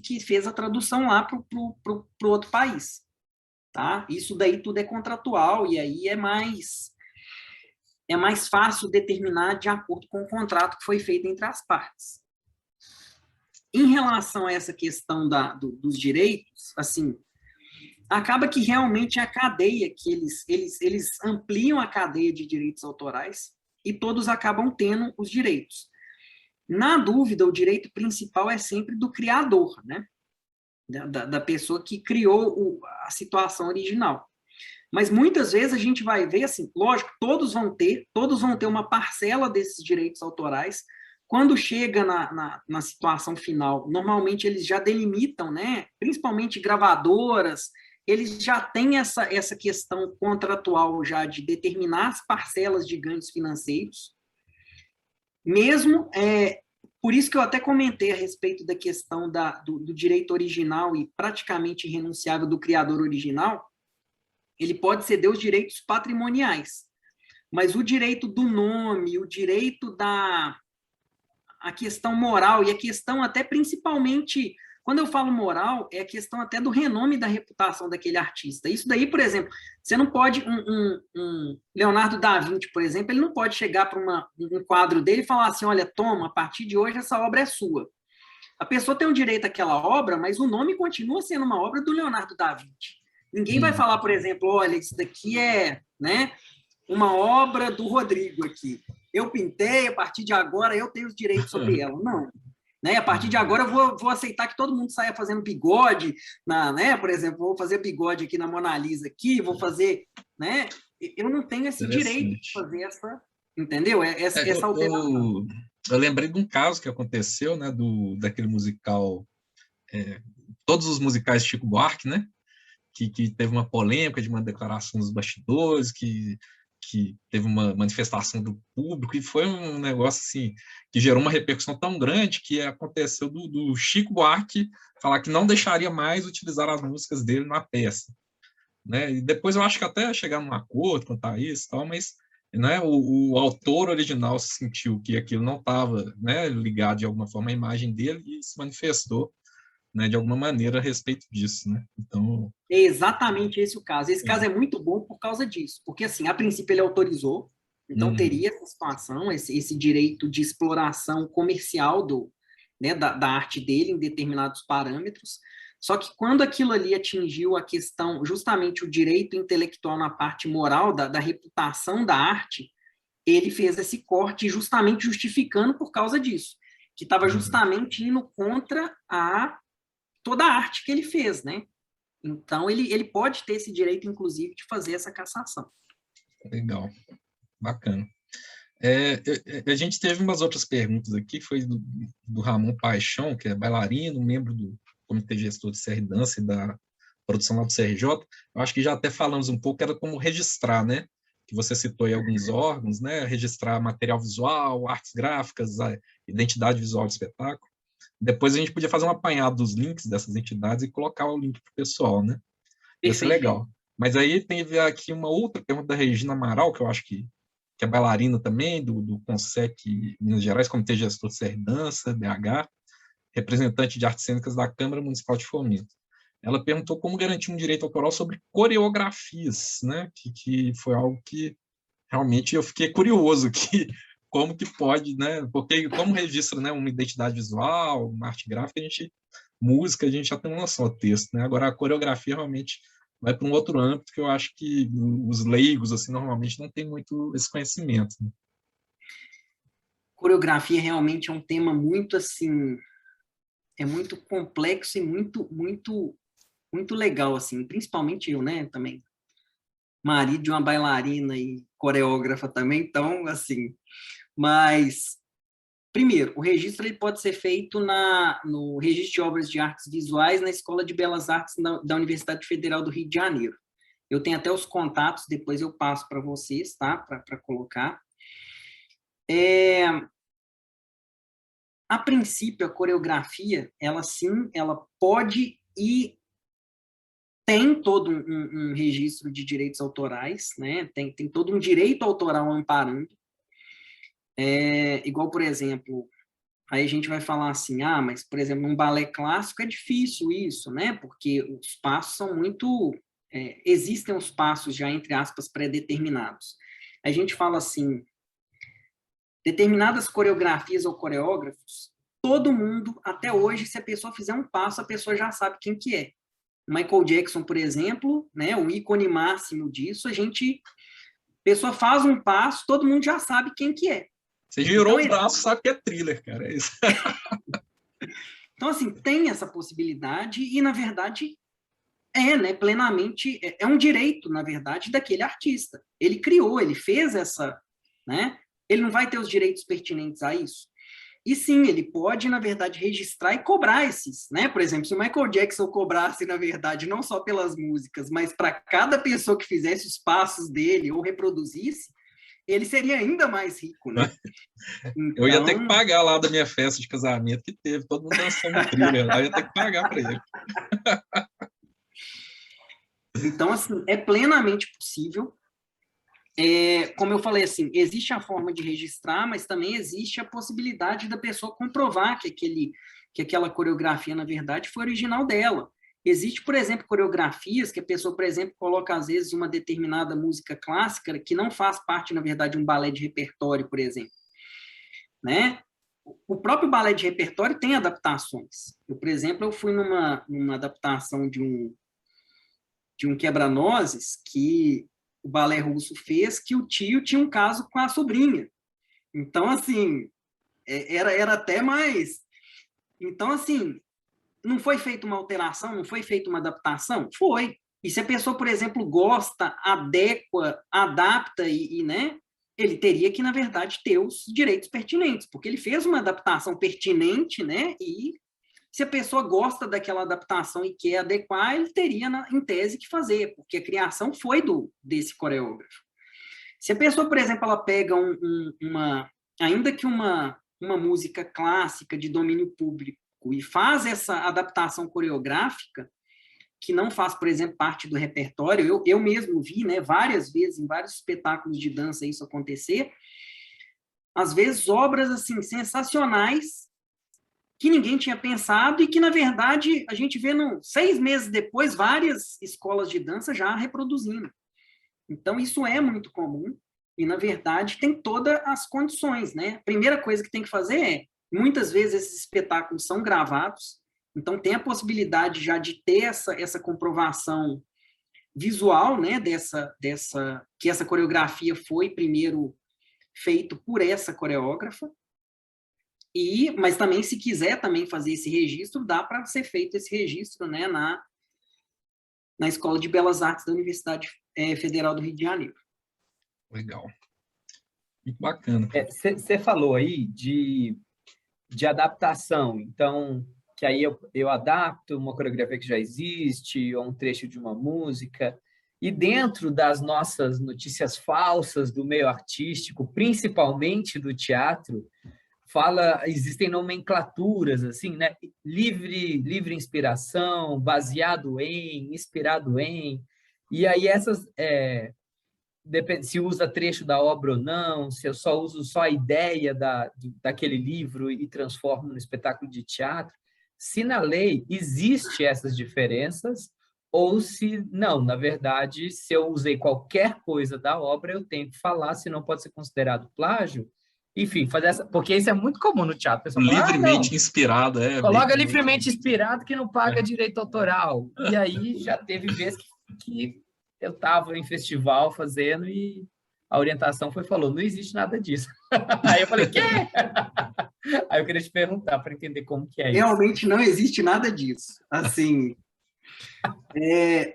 que fez a tradução lá para o outro país. Tá? Isso daí tudo é contratual, e aí é mais fácil determinar de acordo com o contrato que foi feito entre as partes. Em relação a essa questão dos direitos, assim, acaba que realmente a cadeia, que eles ampliam a cadeia de direitos autorais e todos acabam tendo os direitos. Na dúvida, o direito principal é sempre do criador, né? Da pessoa que criou a situação original. Mas muitas vezes a gente vai ver, assim, lógico, todos vão ter uma parcela desses direitos autorais. Quando chega na situação final, normalmente eles já delimitam, né? Principalmente gravadoras, eles já têm essa questão contratual já de determinar as parcelas de ganhos financeiros. Mesmo, por isso que eu até comentei a respeito da questão do direito original e praticamente irrenunciável do criador original, ele pode ceder os direitos patrimoniais, mas o direito do nome, o direito a questão moral e a questão até principalmente, quando eu falo moral, é a questão até do renome e da reputação daquele artista. Isso daí, por exemplo, você não pode, um Leonardo da Vinci, por exemplo, ele não pode chegar para um quadro dele e falar assim, olha, toma, a partir de hoje essa obra é sua. A pessoa tem o direito àquela obra, mas o nome continua sendo uma obra do Leonardo da Vinci. Ninguém vai falar, por exemplo, olha, isso daqui é, né, uma obra do Rodrigo aqui. Eu pintei, a partir de agora eu tenho os direitos sobre ela. Não. Né? A partir de agora eu vou aceitar que todo mundo saia fazendo bigode, né? Por exemplo, vou fazer bigode aqui na Mona Lisa, aqui, vou fazer... Né? Eu não tenho esse direito de fazer entendeu? Essa alteração. Eu lembrei de um caso que aconteceu, né, daquele musical... todos os musicais de Chico Buarque, né? Que teve uma polêmica de uma declaração dos bastidores, que teve uma manifestação do público, e foi um negócio assim, que gerou uma repercussão tão grande que aconteceu do Chico Buarque falar que não deixaria mais utilizar as músicas dele na peça. Né? E depois eu acho que até chegar num acordo quanto a isso, tal, mas né, o autor original sentiu que aquilo não estava, né, ligado de alguma forma à imagem dele e se manifestou, né, de alguma maneira a respeito disso, né? Então é exatamente esse o caso. Esse caso é muito bom por causa disso, porque assim, a princípio ele autorizou, então teria essa situação, esse direito de exploração comercial né, da arte dele em determinados parâmetros. Só que quando aquilo ali atingiu a questão, justamente o direito intelectual na parte moral da reputação da arte, ele fez esse corte justamente justificando por causa disso, que estava justamente indo contra toda a arte que ele fez, né? Então, ele pode ter esse direito, inclusive, de fazer essa cassação. Legal, bacana. A gente teve umas outras perguntas aqui, foi do Ramon Paixão, que é bailarino, membro do Comitê Gestor de Serra e Dança e da produção lá do CRJ. Eu acho que já até falamos um pouco, era como registrar, né? Que você citou aí alguns órgãos, né? Registrar material visual, artes gráficas, a identidade visual do espetáculo. Depois a gente podia fazer um apanhado dos links dessas entidades e colocar o link para o pessoal, né? Ia ser legal. Mas aí teve aqui uma outra pergunta da Regina Amaral, que eu acho que é bailarina também, do CONSEC Minas Gerais, Comitê Gestor de Serra e Dança, BH, representante de artes cênicas da Câmara Municipal de Fomento. Ela perguntou como garantir um direito autoral sobre coreografias, né? Que foi algo que realmente eu fiquei curioso, como que pode, né? Porque como registra, né, uma identidade visual, uma arte gráfica, música, a gente já tem uma noção do texto, né? Agora a coreografia realmente vai para um outro âmbito que eu acho que os leigos, assim, normalmente não tem muito esse conhecimento, né? Coreografia realmente é um tema muito, assim, é muito complexo e muito legal, assim, principalmente eu, né, também, marido de uma bailarina e coreógrafa também, então, assim, mas, primeiro, o registro ele pode ser feito no Registro de Obras de Artes Visuais na Escola de Belas Artes da Universidade Federal do Rio de Janeiro. Eu tenho até os contatos, depois eu passo para vocês, tá? Para colocar. A princípio, a coreografia, ela sim, ela pode e tem todo um registro de direitos autorais, né? Tem todo um direito autoral amparando. Igual, por exemplo, aí a gente vai falar assim, mas, por exemplo, num balé clássico é difícil isso, né? Porque os passos são muito... existem os passos já, entre aspas, pré-determinados. A gente fala assim, determinadas coreografias ou coreógrafos, todo mundo, até hoje, se a pessoa fizer um passo, a pessoa já sabe quem que é. Michael Jackson, por exemplo, né, o ícone máximo disso, a pessoa faz um passo, todo mundo já sabe quem que é. Você girou o braço, sabe que é Thriller, cara, é isso. Então, assim, tem essa possibilidade e, na verdade, né, plenamente, é um direito, na verdade, daquele artista. Ele criou, ele fez essa, né? Ele não vai ter os direitos pertinentes a isso. E sim, ele pode, na verdade, registrar e cobrar esses, né? Por exemplo, se o Michael Jackson cobrasse, na verdade, não só pelas músicas, mas para cada pessoa que fizesse os passos dele ou reproduzisse, ele seria ainda mais rico, né? Então... Eu ia ter que pagar lá da minha festa de casamento que teve, todo mundo dançando no Thriller, lá eu ia ter que pagar para ele. Então, assim, é plenamente possível. Como eu falei, assim, existe a forma de registrar, mas também existe a possibilidade da pessoa comprovar que aquela coreografia, na verdade, foi original dela. Existe, por exemplo, coreografias que a pessoa, por exemplo, coloca, às vezes, uma determinada música clássica que não faz parte, na verdade, de um balé de repertório, por exemplo. Né? O próprio balé de repertório tem adaptações. Por exemplo, eu fui numa adaptação de um quebra-nozes que o balé russo fez, que o tio tinha um caso com a sobrinha. Então, assim, era até mais... Então, assim, não foi feita uma alteração, não foi feita uma adaptação? Foi. E se a pessoa, por exemplo, gosta, adequa, adapta né, ele teria que, na verdade, ter os direitos pertinentes, porque ele fez uma adaptação pertinente, né, e se a pessoa gosta daquela adaptação e quer adequar, ele teria, em tese, que fazer, porque a criação foi desse coreógrafo. Se a pessoa, por exemplo, ela pega ainda que uma música clássica de domínio público e faz essa adaptação coreográfica, que não faz, por exemplo, parte do repertório, eu mesmo vi, né, várias vezes, em vários espetáculos de dança isso acontecer, às vezes obras assim sensacionais, que ninguém tinha pensado e que, na verdade, a gente vê 6 meses depois várias escolas de dança já reproduzindo. Então, isso é muito comum e, na verdade, tem todas as condições, né? A primeira coisa que tem que fazer muitas vezes esses espetáculos são gravados, então tem a possibilidade já de ter essa comprovação visual, né, que essa coreografia foi primeiro feito por essa coreógrafa, mas também, se quiser também fazer esse registro, dá para ser feito esse registro, né, na Escola de Belas Artes da Universidade Federal do Rio de Janeiro. Legal. Muito bacana. Você falou aí de adaptação, então, que aí eu adapto uma coreografia que já existe, ou um trecho de uma música, e dentro das nossas notícias falsas do meio artístico, principalmente do teatro, existem nomenclaturas, assim, né? Livre inspiração, baseado em, inspirado em, e aí essas... depende se usa trecho da obra ou não, se eu só uso a ideia daquele livro e transformo no espetáculo de teatro. Se na lei existe essas diferenças, ou se não, na verdade, se eu usei qualquer coisa da obra, eu tenho que falar, senão pode ser considerado plágio. Enfim, porque isso é muito comum no teatro. Pessoal fala, livremente inspirado, coloca livremente inspirado que não paga direito autoral. E aí já teve vezes que eu estava em festival fazendo e a orientação falou, não existe nada disso. Aí eu falei, quê? Aí eu queria te perguntar para entender como que é isso. Realmente não existe nada disso. Assim,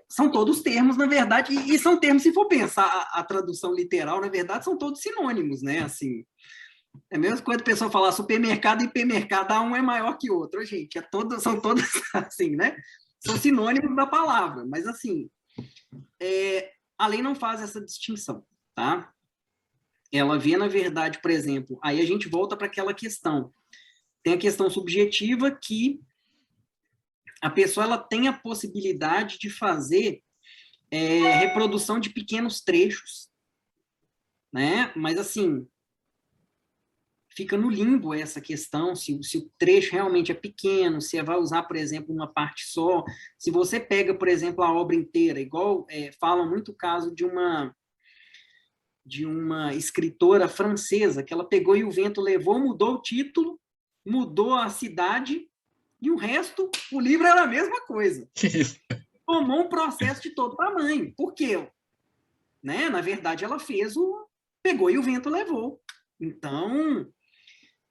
são todos termos, na verdade, e são termos, se for pensar a tradução literal, na verdade, são todos sinônimos, né? Assim, é a mesma coisa a pessoa falar supermercado e hipermercado, um é maior que o outro. Gente, são todos assim, né? São sinônimos da palavra, mas assim, a lei não faz essa distinção, tá? Ela vê, na verdade, por exemplo, aí a gente volta para aquela questão. Tem a questão subjetiva que a pessoa ela tem a possibilidade de fazer reprodução de pequenos trechos, né? Mas, assim, fica no limbo essa questão, se o trecho realmente é pequeno, se vai usar, por exemplo, uma parte só. Se você pega, por exemplo, a obra inteira, igual falam muito o caso de uma escritora francesa, que ela pegou e o vento levou, mudou o título, mudou a cidade, e o resto, o livro era a mesma coisa. Tomou um processo de todo tamanho. Por quê? Né? Na verdade, ela pegou e o vento levou. Então,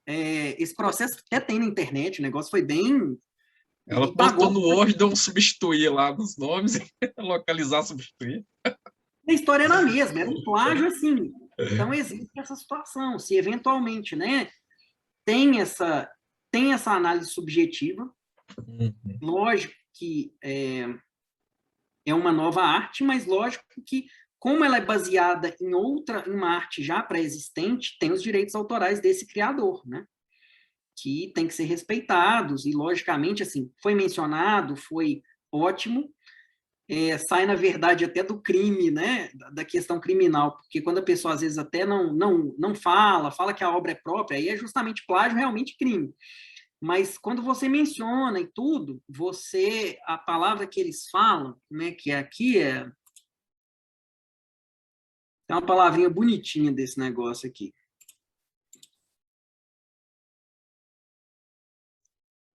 esse processo até tem na internet, o negócio foi bem... Ela botou no Word, deu um substituir lá nos nomes, localizar, substituir. A história era a mesma, era um plágio assim. Então, existe essa situação. Se eventualmente, né, tem essa análise subjetiva, lógico que é uma nova arte, mas lógico que, como ela é baseada em uma arte já pré-existente, tem os direitos autorais desse criador, né? Que tem que ser respeitados, e logicamente, assim, foi mencionado, foi ótimo, sai, na verdade, até do crime, né, da questão criminal, porque quando a pessoa, às vezes, até não fala que a obra é própria, aí é justamente plágio, realmente crime. Mas quando você menciona e tudo, a palavra que eles falam, né, que aqui tem uma palavrinha bonitinha desse negócio aqui,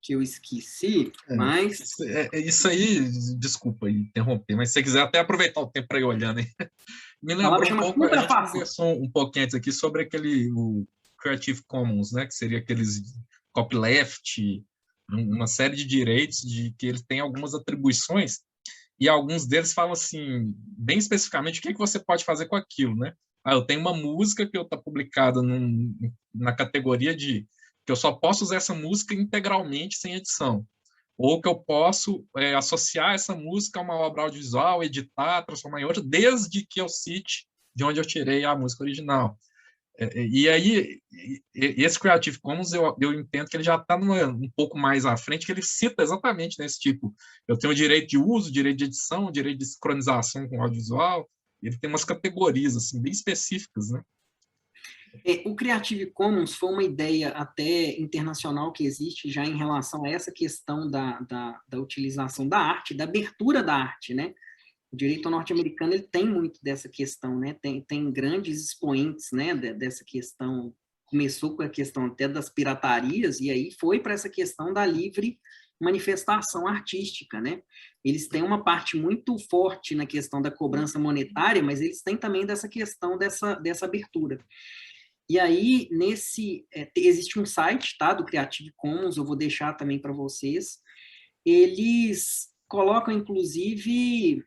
que eu esqueci, mas... Isso aí, desculpa interromper, mas se você quiser até aproveitar o tempo para ir olhando aí. Me lembrou um pouco, a gente conversou um pouquinho antes aqui sobre o Creative Commons, né, que seria aqueles copyleft, uma série de direitos de que eles têm algumas atribuições, e alguns deles falam assim, bem especificamente, o que você pode fazer com aquilo, né? Eu tenho uma música que está publicada na categoria de que eu só posso usar essa música integralmente sem edição, ou que eu posso associar essa música a uma obra audiovisual, editar, transformar em outra, desde que eu cite de onde eu tirei a música original. E aí, esse Creative Commons, eu entendo que ele já está um pouco mais à frente, que ele cita exatamente nesse tipo. Eu tenho o direito de uso, direito de edição, direito de sincronização com audiovisual, ele tem umas categorias assim, bem específicas, né? O Creative Commons foi uma ideia até internacional que existe já em relação a essa questão da utilização da arte, da abertura da arte, né? O direito norte-americano ele tem muito dessa questão, né? Tem grandes expoentes, né, dessa questão. Começou com a questão até das piratarias e aí foi para essa questão da livre manifestação artística, né? Eles têm uma parte muito forte na questão da cobrança monetária, mas eles têm também dessa questão dessa abertura. E aí, existe um site, tá, do Creative Commons, eu vou deixar também para vocês. Eles colocam, inclusive,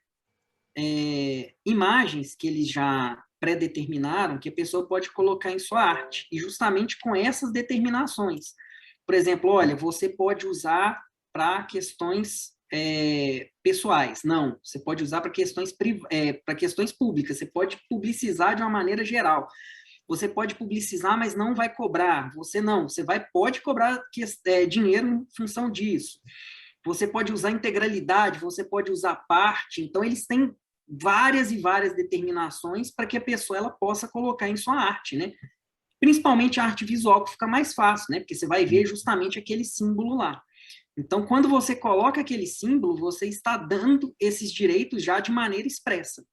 imagens que eles já pré-determinaram que a pessoa pode colocar em sua arte, e justamente com essas determinações. Por exemplo, olha, você pode usar para questões pessoais. Não, você pode usar para questões públicas, você pode publicizar de uma maneira geral. Você pode publicizar, mas não vai cobrar. Você pode cobrar dinheiro em função disso. Você pode usar integralidade, você pode usar parte. Então, eles têm várias e várias determinações para que a pessoa ela possa colocar em sua arte, né? Principalmente a arte visual, que fica mais fácil, né? Porque você vai ver justamente aquele símbolo lá. Então, quando você coloca aquele símbolo, você está dando esses direitos já de maneira expressa.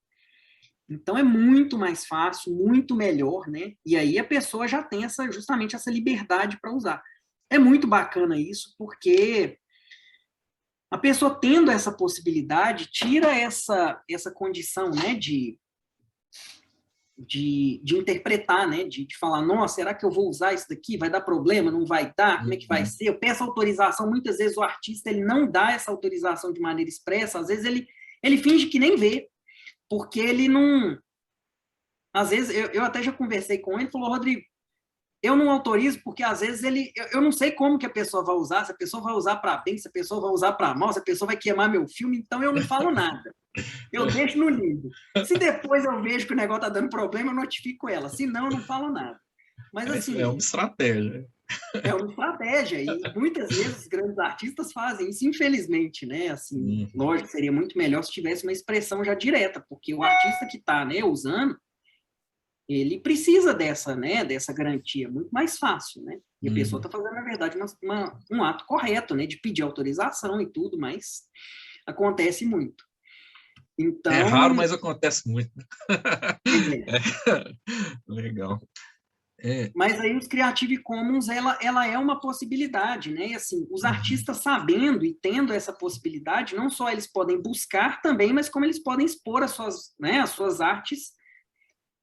Então, é muito mais fácil, muito melhor, né? E aí a pessoa já tem justamente essa liberdade para usar. É muito bacana isso, porque a pessoa tendo essa possibilidade, tira essa condição, né, de interpretar, né, de falar, nossa, será que eu vou usar isso daqui? Vai dar problema? Não vai dar? Como é que vai ser? Eu peço autorização, muitas vezes o artista ele não dá essa autorização de maneira expressa, às vezes ele finge que nem vê, porque ele não... Às vezes, eu até já conversei com ele, falou, Rodrigo, eu não autorizo porque, às vezes, eu não sei como que a pessoa vai usar, se a pessoa vai usar para bem, se a pessoa vai usar para mal, se a pessoa vai queimar meu filme, então eu não falo nada. Eu deixo no limbo. Se depois eu vejo que o negócio está dando problema, eu notifico ela. Se não, eu não falo nada. Mas, assim... É uma estratégia. É uma estratégia. E muitas vezes grandes artistas fazem isso, infelizmente, né? Assim, lógico, seria muito melhor se tivesse uma expressão já direta, porque o artista que está, né, usando, ele precisa dessa garantia, muito mais fácil, né? E a pessoa está fazendo, na verdade, um ato correto, né? De pedir autorização e tudo, mas acontece muito. Então... É raro, mas acontece muito. Legal. Mas aí os Creative Commons, ela é uma possibilidade, né? E assim, os artistas sabendo e tendo essa possibilidade, não só eles podem buscar também, mas como eles podem expor as suas artes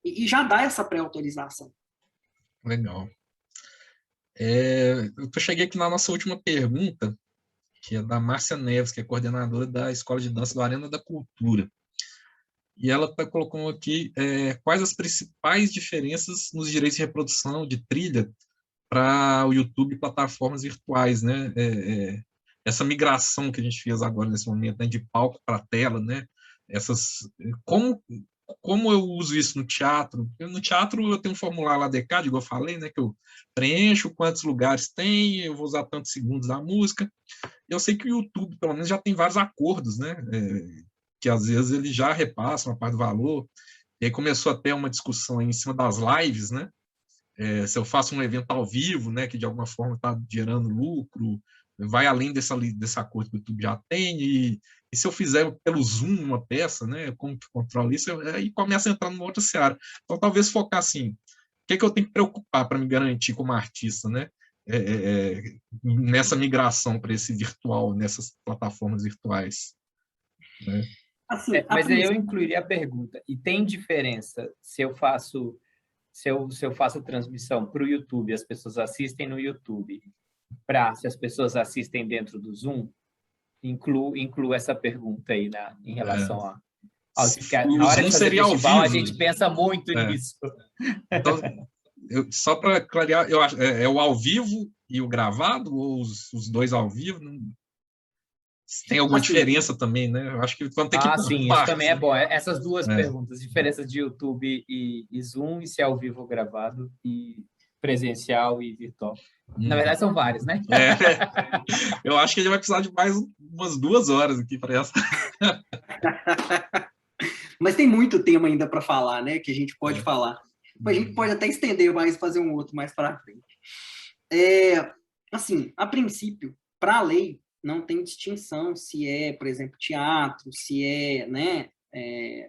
e já dá essa pré-autorização. Legal. Eu cheguei aqui na nossa última pergunta, que é da Márcia Neves, que é coordenadora da Escola de Dança do Arena da Cultura. E ela colocou aqui quais as principais diferenças nos direitos de reprodução de trilha para o YouTube e plataformas virtuais, né? Essa migração que a gente fez agora nesse momento, né, de palco para tela, né? Como eu uso isso no teatro? No teatro eu tenho um formulário lá de CAD, igual eu falei, né, que eu preencho quantos lugares tem, eu vou usar tantos segundos da música. Eu sei que o YouTube, pelo menos, já tem vários acordos, né, que às vezes ele já repassa uma parte do valor. E aí começou até uma discussão aí em cima das lives, né? Se eu faço um evento ao vivo, né, que de alguma forma está gerando lucro, vai além desse acordo que o YouTube já tem, e se eu fizer pelo Zoom uma peça, né, como que controla isso, aí começa a entrar numa outra seara. Então, talvez focar assim, o que é que eu tenho que preocupar para me garantir como artista, né, nessa migração para esse virtual, nessas plataformas virtuais. Né? Assim, mas aí eu incluiria a pergunta, e tem diferença se eu faço transmissão para o YouTube, as pessoas assistem no YouTube, se as pessoas assistem dentro do Zoom, incluo essa pergunta aí em relação a... Na hora de fazer festival, a gente pensa muito nisso. Então, só para clarear, eu acho, é o ao vivo e o gravado, ou os dois ao vivo? Tem alguma diferença também, né? Eu acho que vamos ter que... sim, isso também é bom. Essas duas perguntas, diferença de YouTube e Zoom, e se é ao vivo ou gravado, e presencial e virtual. Na verdade, são vários, né? Eu acho que a gente vai precisar de mais umas 2 horas aqui para essa. Mas tem muito tema ainda para falar, né? Que a gente pode falar. A gente pode até estender mais, fazer um outro mais para frente. Assim, a princípio, para a lei, não tem distinção se é, por exemplo, teatro, se é, né,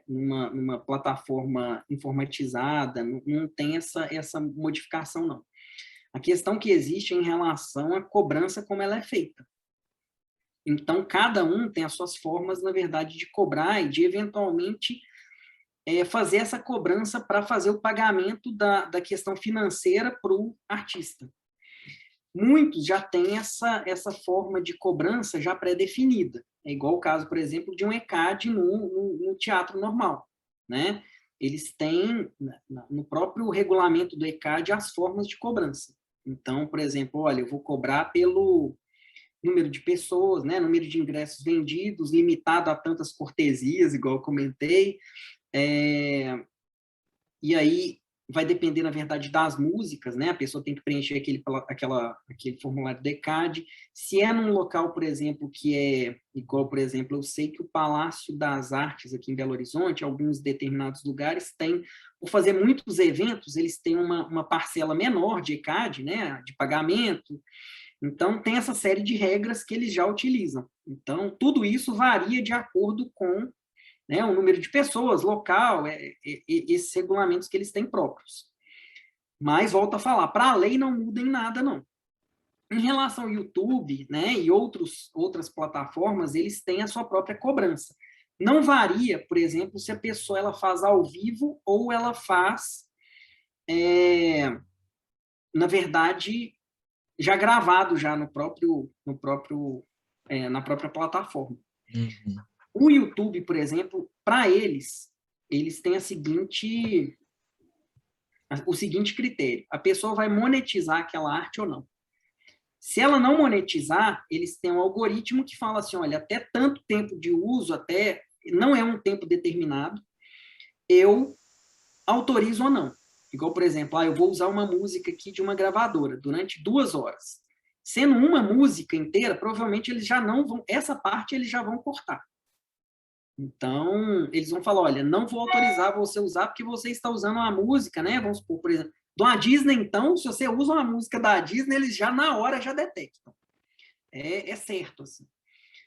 numa plataforma informatizada, não tem essa modificação, não. A questão que existe é em relação à cobrança como ela é feita. Então, cada um tem as suas formas, na verdade, de cobrar e de, eventualmente, fazer essa cobrança para fazer o pagamento da questão financeira para o artista. Muitos já têm essa forma de cobrança já pré-definida. É igual o caso, por exemplo, de um ECAD no teatro normal, né? Eles têm, no próprio regulamento do ECAD, as formas de cobrança. Então, por exemplo, olha, eu vou cobrar pelo número de pessoas, né? Número de ingressos vendidos, limitado a tantas cortesias, igual eu comentei. E aí vai depender, na verdade, das músicas, né? A pessoa tem que preencher aquele formulário do ECAD. Se é num local, por exemplo, que é igual, por exemplo, eu sei que o Palácio das Artes aqui em Belo Horizonte, alguns determinados lugares têm, por fazer muitos eventos, eles têm uma parcela menor de ECAD, né? De pagamento. Então, tem essa série de regras que eles já utilizam. Então, tudo isso varia de acordo com, né, o número de pessoas, local, esses regulamentos que eles têm próprios. Mas, volto a falar, para a lei não muda em nada, não. Em relação ao YouTube, né, e outras plataformas, eles têm a sua própria cobrança. Não varia, por exemplo, se a pessoa ela faz ao vivo ou ela faz, na verdade, já gravado já na própria plataforma. Uhum. O YouTube, por exemplo, para eles têm o seguinte critério: a pessoa vai monetizar aquela arte ou não. Se ela não monetizar, eles têm um algoritmo que fala assim, olha, até tanto tempo de uso, até não é um tempo determinado, eu autorizo ou não. Igual, por exemplo, eu vou usar uma música aqui de uma gravadora durante 2 horas. Sendo uma música inteira, provavelmente eles já não vão, essa parte eles já vão cortar. Então, eles vão falar, olha, não vou autorizar você usar porque você está usando uma música, né? Vamos supor, por exemplo, de uma Disney, então, se você usa uma música da Disney, eles já na hora já detectam. É certo, assim.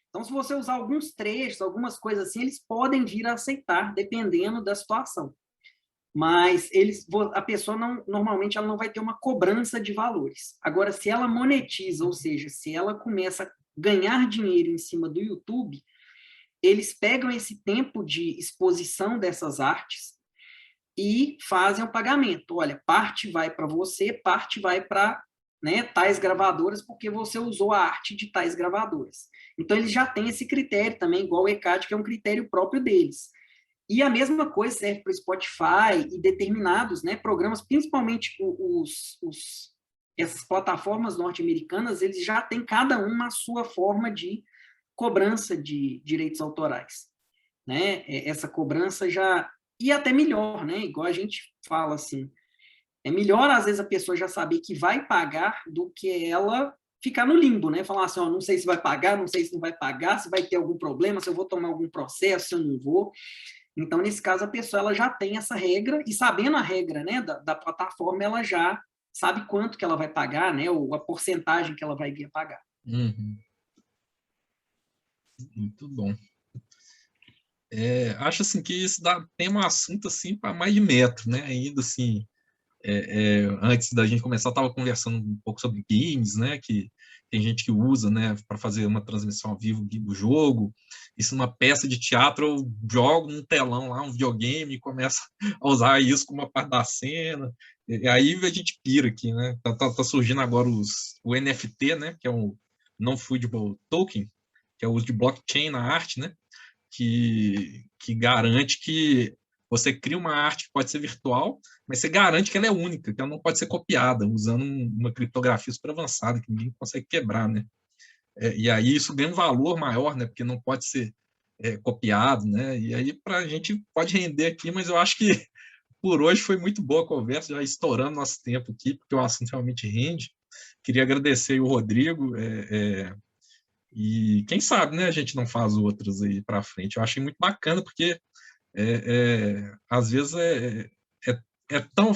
Então, se você usar alguns trechos, algumas coisas assim, eles podem vir a aceitar, dependendo da situação. Mas a pessoa normalmente ela não vai ter uma cobrança de valores. Agora, se ela monetiza, ou seja, se ela começa a ganhar dinheiro em cima do YouTube, eles pegam esse tempo de exposição dessas artes e fazem o pagamento. Olha, parte vai para você, parte vai para, né, tais gravadoras, porque você usou a arte de tais gravadoras. Então, eles já têm esse critério também, igual o ECAD, que é um critério próprio deles. E a mesma coisa serve para o Spotify e determinados, né, programas, principalmente essas plataformas norte-americanas, eles já têm cada uma a sua forma de cobrança de direitos autorais, né? Essa cobrança já... E até melhor, né? Igual a gente fala assim, é melhor, às vezes, a pessoa já saber que vai pagar do que ela ficar no limbo, né? Falar assim, ó, não sei se vai pagar, não sei se não vai pagar, se vai ter algum problema, se eu vou tomar algum processo, se eu não vou. Então, nesse caso, a pessoa ela já tem essa regra, e sabendo a regra, né, da plataforma, ela já sabe quanto que ela vai pagar, né, ou a porcentagem que ela vai vir a pagar. Uhum. Muito bom. Acho assim que isso tem um assunto assim para mais de metro, né? Ainda assim, antes da gente começar, eu estava conversando um pouco sobre games, né? Que tem gente que usa, né, para fazer uma transmissão ao vivo do jogo. Isso numa peça de teatro, eu jogo num telão lá, um videogame, e começa a usar isso como uma parte da cena. E aí a gente pira aqui, né? Tá surgindo agora o NFT, né? Que é o Non-Fungible Token, que é o uso de blockchain na arte, né? Que garante que você cria uma arte que pode ser virtual, mas você garante que ela é única, que ela não pode ser copiada, usando uma criptografia super avançada, que ninguém consegue quebrar, né? E aí isso ganha um valor maior, né? Porque não pode ser copiado, né? E aí a gente pode render aqui, mas eu acho que por hoje foi muito boa a conversa, já estourando nosso tempo aqui, porque o assunto realmente rende. Queria agradecer o Rodrigo, e quem sabe, né, a gente não faz outras aí para frente. Eu achei muito bacana, porque às vezes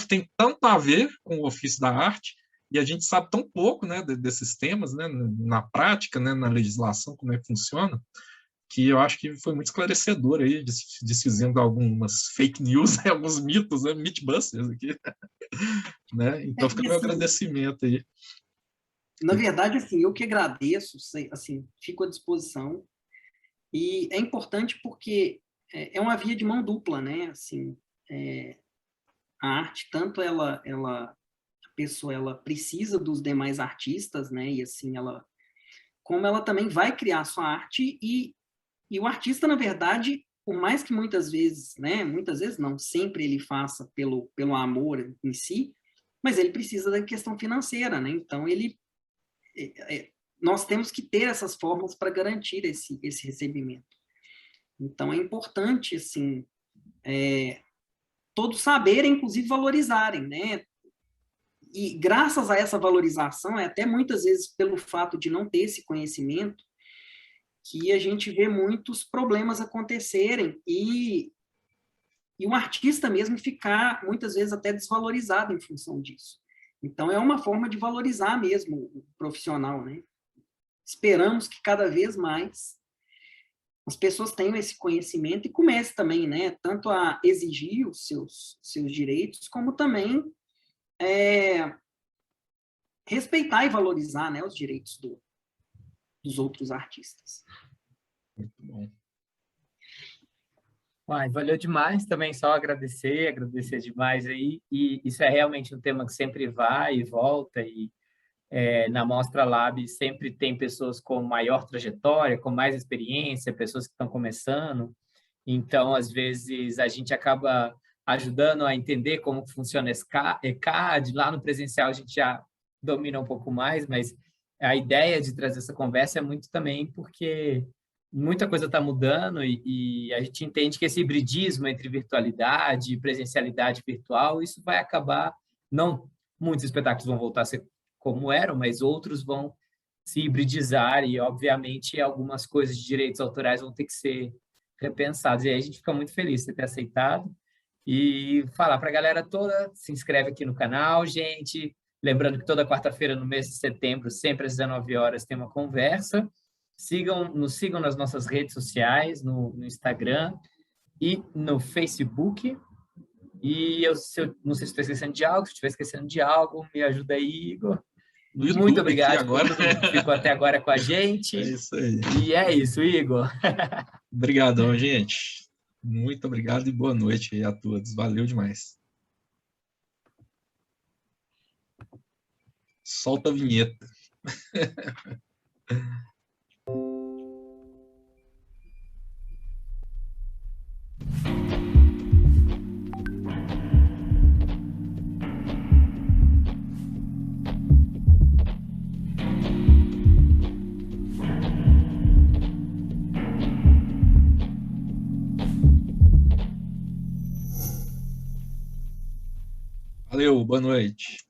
tem tanto a ver com o ofício da arte, e a gente sabe tão pouco, né, desses temas, né, na prática, né, na legislação, como é que funciona, que eu acho que foi muito esclarecedor aí, desfazendo algumas fake news, alguns mitos, né, mythbusters aqui. Né? Então fica o meu agradecimento aí. Na verdade, assim, eu que agradeço, assim, fico à disposição. E é importante porque é uma via de mão dupla, né? Assim, a arte, tanto a pessoa ela precisa dos demais artistas, né? E assim, como ela também vai criar sua arte e o artista, na verdade, por mais que muitas vezes, né? Muitas vezes não, sempre ele faça pelo amor em si, mas ele precisa da questão financeira, né? Então, nós temos que ter essas formas para garantir esse recebimento. Então, é importante, assim, todos saberem, inclusive valorizarem, né? E graças a essa valorização, até muitas vezes pelo fato de não ter esse conhecimento, que a gente vê muitos problemas acontecerem e o artista mesmo ficar, muitas vezes, até desvalorizado em função disso. Então, é uma forma de valorizar mesmo o profissional, né? Esperamos que cada vez mais as pessoas tenham esse conhecimento e comecem também, né, tanto a exigir os seus direitos, como também respeitar e valorizar, né, os direitos dos outros artistas. Muito bom. Uai, valeu demais também, só agradecer demais aí, e isso é realmente um tema que sempre vai e volta, e na Mostra Lab sempre tem pessoas com maior trajetória, com mais experiência, pessoas que estão começando, então, às vezes, a gente acaba ajudando a entender como funciona esse ECAD, lá no presencial a gente já domina um pouco mais, mas a ideia de trazer essa conversa é muito também porque muita coisa está mudando e a gente entende que esse hibridismo entre virtualidade e presencialidade virtual, isso vai acabar, não muitos espetáculos vão voltar a ser como eram, mas outros vão se hibridizar e, obviamente, algumas coisas de direitos autorais vão ter que ser repensadas. E aí a gente fica muito feliz de ter aceitado e falar para a galera toda, se inscreve aqui no canal, gente. Lembrando que toda quarta-feira no mês de setembro, sempre às 19 horas, tem uma conversa. Nos sigam nas nossas redes sociais, no Instagram e no Facebook. E se eu não sei se estou esquecendo de algo, se estiver esquecendo de algo, me ajuda aí, Igor. Muito obrigado agora. por todo mundo que ficou até agora com a gente. É isso aí. E é isso, Igor. Obrigadão, gente. Muito obrigado e boa noite aí a todos. Valeu demais. Solta a vinheta. Valeu, boa noite.